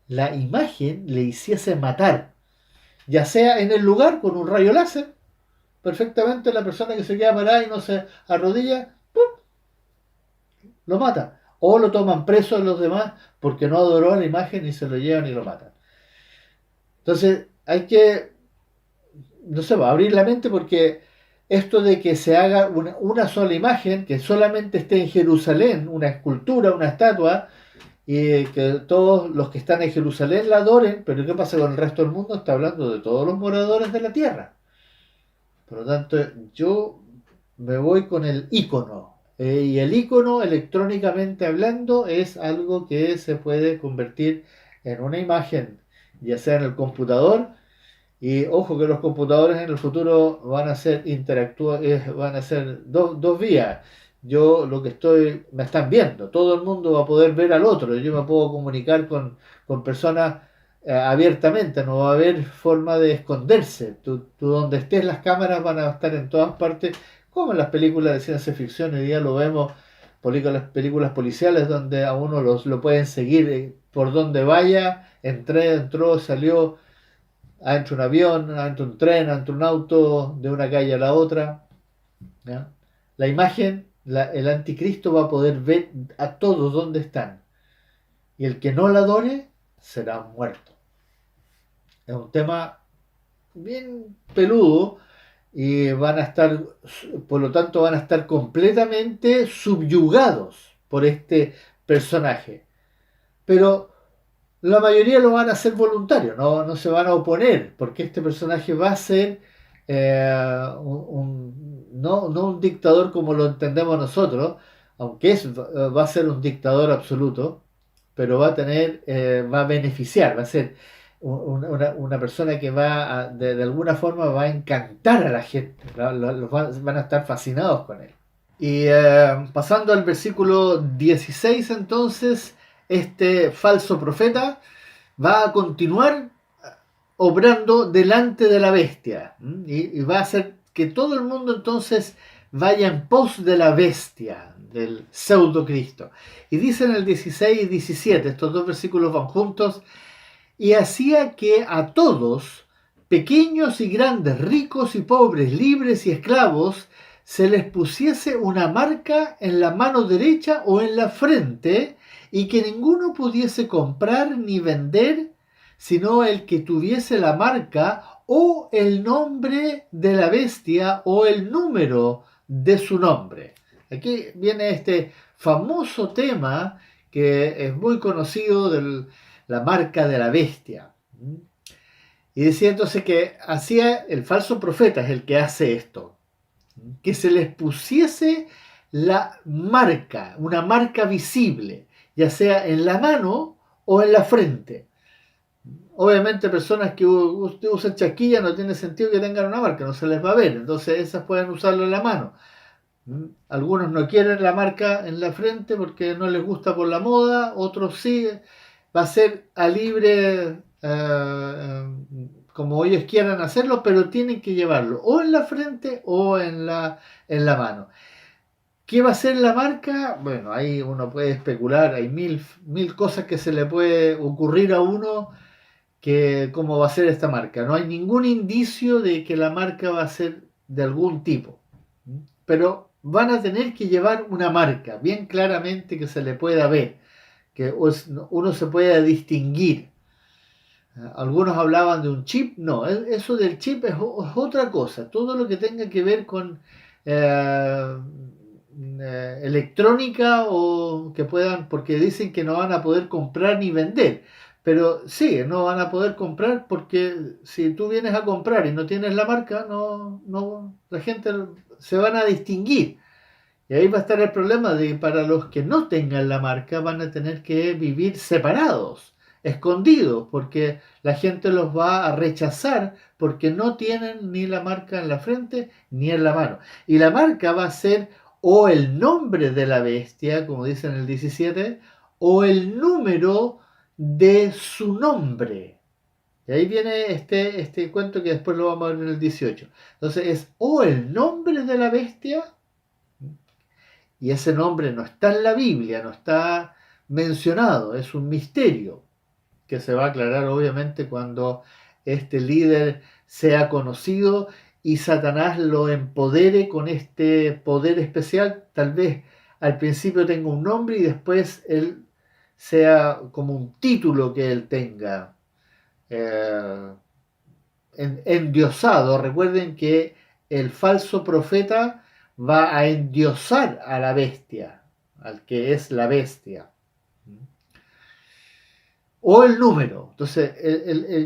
la imagen le hiciese matar, ya sea en el lugar con un rayo láser, perfectamente la persona que se queda parada y no se arrodilla, ¡pum!, lo mata. O lo toman preso los demás porque no adoró la imagen y se lo llevan y lo matan. Entonces hay que, no sé, abrir la mente porque Esto de que se haga una sola imagen, que solamente esté en Jerusalén, una escultura, una estatua, y que todos los que están en Jerusalén la adoren, pero ¿qué pasa con el resto del mundo? Está hablando de todos los moradores de la tierra. Por lo tanto, yo me voy con el icono. Y el icono, electrónicamente hablando, es algo que se puede convertir en una imagen, ya sea en el computador. Y ojo que los computadores en el futuro van a ser van a ser dos vías. Yo lo que me están viendo, todo el mundo va a poder ver al otro, yo me puedo comunicar con personas abiertamente, no va a haber forma de esconderse. Tú donde estés, las cámaras van a estar en todas partes, como en las películas de ciencia ficción, hoy día lo vemos, películas policiales donde a uno lo pueden seguir por donde vaya, entró, salió adentro de un avión, adentro de un tren, adentro de un auto, de una calle a la otra. ¿Ya? La imagen, el anticristo va a poder ver a todos donde están. Y el que no la adore será muerto. Es un tema bien peludo y van a estar, por lo tanto, van a estar completamente subyugados por este personaje. Pero la mayoría lo van a hacer voluntario, no se van a oponer, porque este personaje va a ser no un dictador como lo entendemos nosotros, aunque va a ser un dictador absoluto, pero va a beneficiar, va a ser una persona que de alguna forma va a encantar a la gente, van a estar fascinados con él. Y pasando al versículo 16 entonces, este falso profeta va a continuar obrando delante de la bestia, y va a hacer que todo el mundo entonces vaya en pos de la bestia, del pseudo Cristo. Y dice en el 16 y 17, estos dos versículos van juntos, y hacía que a todos, pequeños y grandes, ricos y pobres, libres y esclavos, se les pusiese una marca en la mano derecha o en la frente, y que ninguno pudiese comprar ni vender, sino el que tuviese la marca o el nombre de la bestia o el número de su nombre. Aquí viene este famoso tema que es muy conocido de la marca de la bestia. Y decía entonces que hacía el falso profeta, es el que hace esto, que se les pusiese la marca, una marca visible, ya sea en la mano o en la frente. Obviamente personas que usan chasquilla no tiene sentido que tengan una marca, no se les va a ver, entonces esas pueden usarlo en la mano. Algunos no quieren la marca en la frente porque no les gusta por la moda, otros sí, va a ser a libre, como ellos quieran hacerlo, pero tienen que llevarlo o en la frente o en la mano. ¿Qué va a ser la marca? Bueno, ahí uno puede especular, hay mil cosas que se le puede ocurrir a uno que cómo va a ser esta marca. No hay ningún indicio de que la marca va a ser de algún tipo, pero van a tener que llevar una marca bien claramente que se le pueda ver, que uno se pueda distinguir. Algunos hablaban de un chip, no, eso del chip es otra cosa, todo lo que tenga que ver con eh, electrónica o que puedan, porque dicen que no van a poder comprar ni vender, pero sí, no van a poder comprar porque si tú vienes a comprar y no tienes la marca, la gente se van a distinguir. Y ahí va a estar el problema de que para los que no tengan la marca van a tener que vivir separados, escondidos, porque la gente los va a rechazar porque no tienen ni la marca en la frente ni en la mano. Y la marca va a ser o el nombre de la bestia, como dice en el 17, o el número de su nombre. Y ahí viene este cuento que después lo vamos a ver en el 18. Entonces es o el nombre de la bestia, y ese nombre no está en la Biblia, no está mencionado, es un misterio que se va a aclarar obviamente cuando este líder sea conocido y Satanás lo empodere con este poder especial. Tal vez al principio tenga un nombre y después él sea como un título que él tenga, endiosado. Recuerden que el falso profeta va a endiosar a la bestia, al que es la bestia. O el número, entonces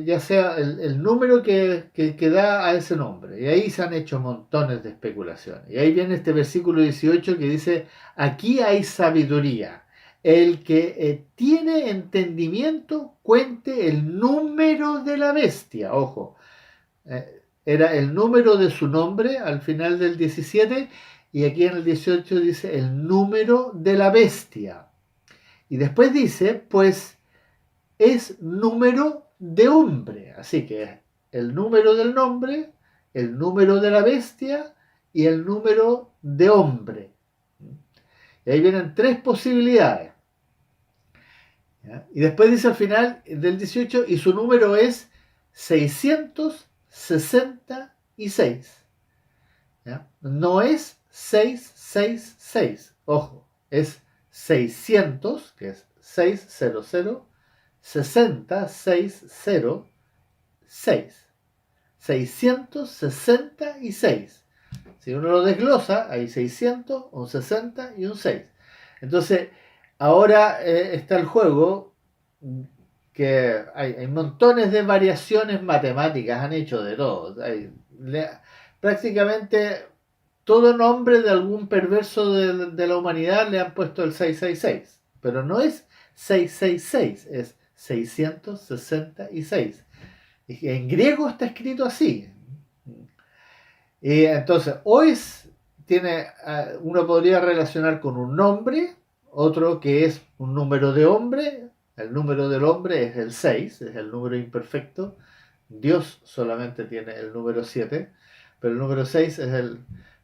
ya sea el número que da a ese nombre. Y ahí se han hecho montones de especulaciones. Y ahí viene este versículo 18 que dice, aquí hay sabiduría. El que tiene entendimiento cuente el número de la bestia. Ojo, era el número de su nombre al final del 17 y aquí en el 18 dice el número de la bestia. Y después dice, pues es número de hombre. Así que el número del nombre, el número de la bestia y el número de hombre. Y ahí vienen tres posibilidades. ¿Ya? Y después dice al final del 18, y su número es 666. ¿Ya? No es 666. Ojo, es 600, que es 600, 60, 606. 666. Si uno lo desglosa, hay 600, un 60 y un 6. Entonces, ahora está el juego que hay montones de variaciones matemáticas, han hecho de todo. Prácticamente todo nombre de algún perverso de la humanidad le han puesto el 666, pero no es 666, es 666. En griego está escrito así. Y entonces, hoy tiene, uno podría relacionar con un nombre, otro que es un número de hombre. El número del hombre es el 6, es el número imperfecto. Dios solamente tiene el número 7, pero el número 6 es el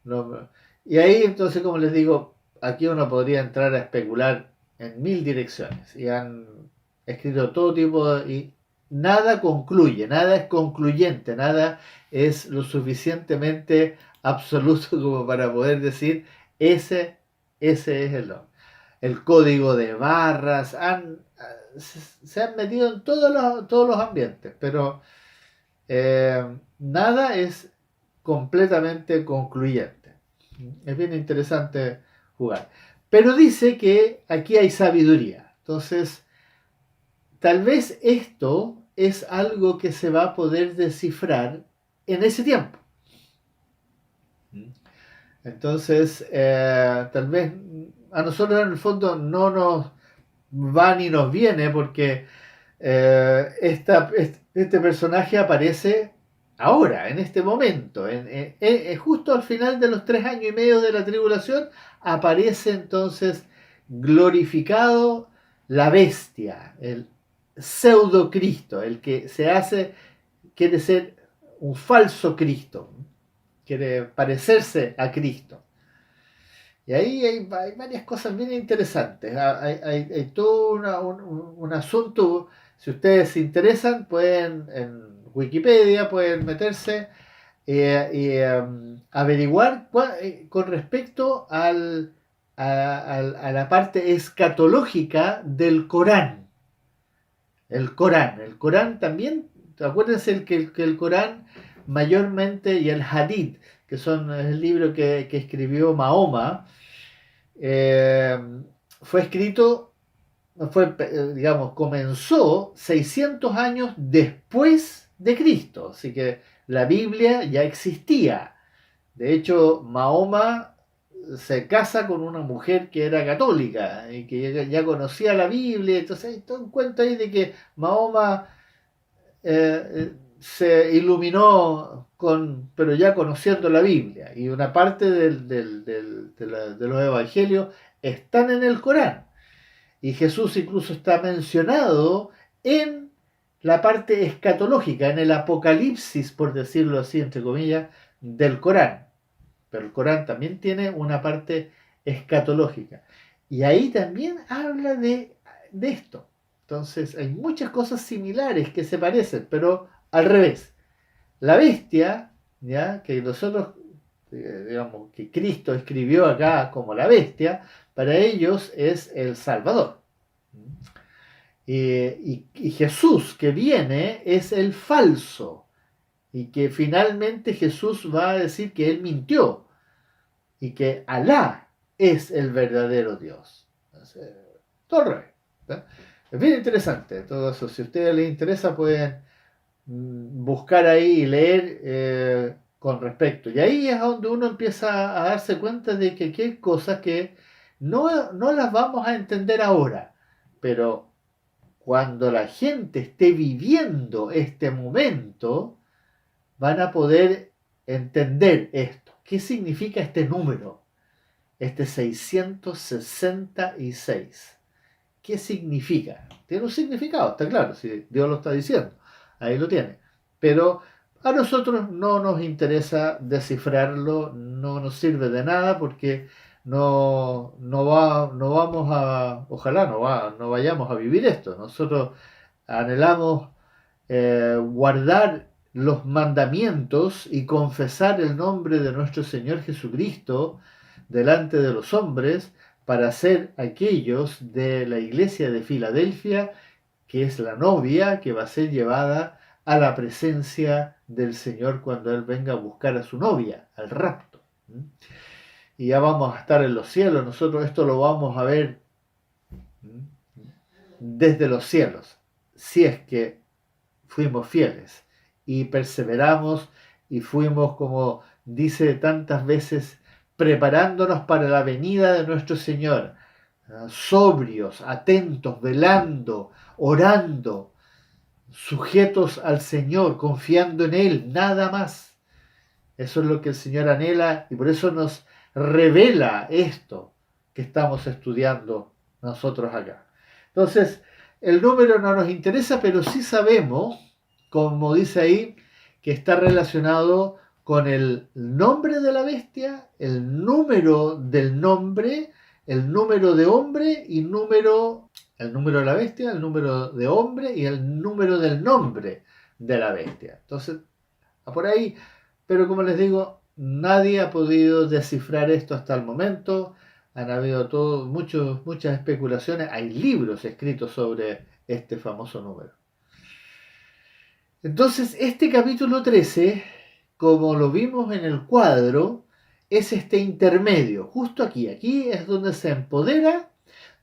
número. Y ahí entonces, como les digo, aquí uno podría entrar a especular en mil direcciones. Y han escrito todo tipo y nada concluye, nada es concluyente, nada es lo suficientemente absoluto como para poder decir ese es el código de barras. Se han metido en todos los ambientes, pero nada es completamente concluyente. Es bien interesante jugar. Pero dice que aquí hay sabiduría. Entonces, tal vez esto es algo que se va a poder descifrar en ese tiempo. Entonces, tal vez a nosotros en el fondo no nos va ni nos viene porque este personaje aparece ahora, en este momento, justo al final de los 3 años y medio de la tribulación, aparece entonces glorificado la bestia, el pseudo Cristo, el que quiere ser un falso Cristo, quiere parecerse a Cristo. Y ahí hay varias cosas bien interesantes. Hay todo un asunto. Si ustedes se interesan, pueden en Wikipedia, pueden meterse y averiguar con respecto a la parte escatológica del Corán. El Corán también, acuérdense que el Corán mayormente y el Hadith, que son el libro que escribió Mahoma, eh, fue escrito, digamos, comenzó 600 años después de Cristo, así que la Biblia ya existía. De hecho, Mahoma se casa con una mujer que era católica y que ya conocía la Biblia, entonces hay todo un cuento ahí de que Mahoma se iluminó pero ya conociendo la Biblia, y una parte de los evangelios están en el Corán, y Jesús incluso está mencionado en la parte escatológica, en el Apocalipsis, por decirlo así, entre comillas, del Corán. Pero el Corán también tiene una parte escatológica, y ahí también habla de esto. Entonces hay muchas cosas similares que se parecen, pero al revés. La bestia, ¿ya? Que nosotros, digamos, que Cristo escribió acá como la bestia, para ellos es el Salvador. Y Jesús que viene es el falso. y que finalmente Jesús va a decir que él mintió y que Alá es el verdadero Dios. Entonces, todo al revés, ¿no? Es bien interesante todo eso. Si a ustedes les interesa, pueden buscar ahí y leer con respecto. Y ahí es donde uno empieza a darse cuenta de que aquí hay cosas que no las vamos a entender ahora, pero cuando la gente esté viviendo este momento, van a poder entender esto. ¿Qué significa este número? Este 666. ¿Qué significa? Tiene un significado, está claro, si Dios lo está diciendo, ahí lo tiene. Pero a nosotros no nos interesa descifrarlo, no nos sirve de nada porque no vamos a, ojalá no vayamos a vivir esto. Nosotros anhelamos guardar los mandamientos y confesar el nombre de nuestro Señor Jesucristo delante de los hombres para ser aquellos de la iglesia de Filadelfia, que es la novia que va a ser llevada a la presencia del Señor cuando Él venga a buscar a su novia, al rapto. Y ya vamos a estar en los cielos, nosotros esto lo vamos a ver desde los cielos, si es que fuimos fieles y perseveramos y fuimos, como dice tantas veces, preparándonos para la venida de nuestro Señor, sobrios, atentos, velando, orando, sujetos al Señor, confiando en Él, nada más. Eso es lo que el Señor anhela y por eso nos revela esto que estamos estudiando nosotros acá. Entonces, el número no nos interesa, pero sí sabemos, como dice ahí, que está relacionado con el nombre de la bestia, el número del nombre, el número de hombre y el número de la bestia, el número de hombre y el número del nombre de la bestia. Entonces, por ahí, pero como les digo, nadie ha podido descifrar esto hasta el momento. Han habido muchas especulaciones, hay libros escritos sobre este famoso número. Entonces, este capítulo 13, como lo vimos en el cuadro, es este intermedio, justo aquí. Aquí es donde se empodera,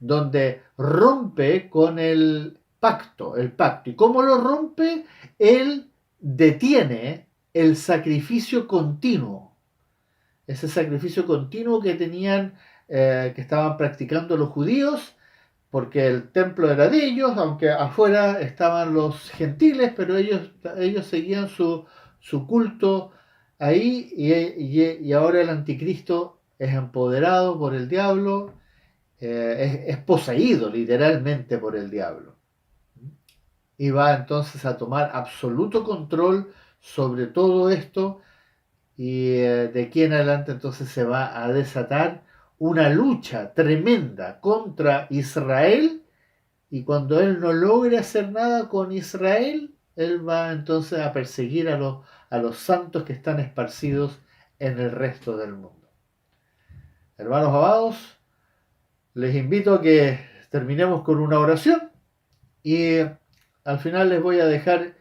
donde rompe con el pacto. ¿Y cómo lo rompe? Él detiene el sacrificio continuo. Ese sacrificio continuo que que estaban practicando los judíos, porque el templo era de ellos, aunque afuera estaban los gentiles, pero ellos seguían su culto ahí y ahora el anticristo es empoderado por el diablo, es poseído literalmente por el diablo. Y va entonces a tomar absoluto control sobre todo esto y de aquí en adelante entonces se va a desatar una lucha tremenda contra Israel y cuando él no logre hacer nada con Israel, él va entonces a perseguir a los santos que están esparcidos en el resto del mundo. Hermanos amados, les invito a que terminemos con una oración y al final les voy a dejar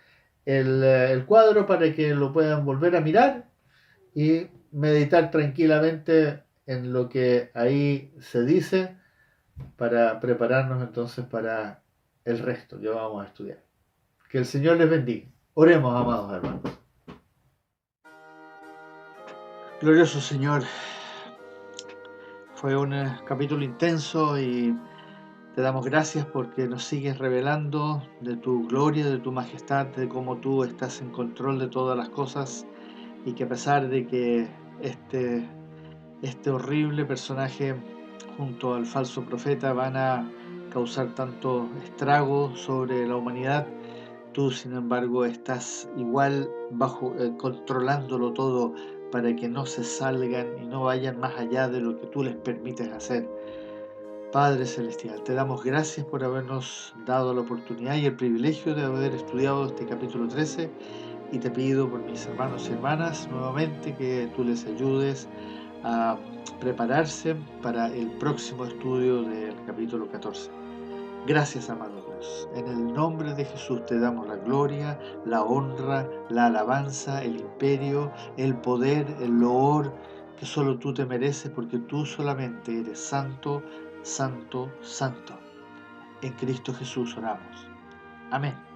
el cuadro para que lo puedan volver a mirar y meditar tranquilamente en lo que ahí se dice para prepararnos entonces para el resto que vamos a estudiar. Que el Señor les bendiga. Oremos, amados hermanos. Glorioso Señor, fue un capítulo intenso y te damos gracias porque nos sigues revelando de tu gloria, de tu majestad, de cómo tú estás en control de todas las cosas y que a pesar de que este horrible personaje junto al falso profeta van a causar tanto estrago sobre la humanidad, tú sin embargo estás igual controlándolo todo para que no se salgan y no vayan más allá de lo que tú les permites hacer. Padre Celestial, te damos gracias por habernos dado la oportunidad y el privilegio de haber estudiado este capítulo 13 y te pido por mis hermanos y hermanas nuevamente que tú les ayudes a prepararse para el próximo estudio del capítulo 14. Gracias, amado Dios. Dios. En el nombre de Jesús te damos la gloria, la honra, la alabanza, el imperio, el poder, el loor que solo tú te mereces porque tú solamente eres santo, santo, santo. En Cristo Jesús oramos. Amén.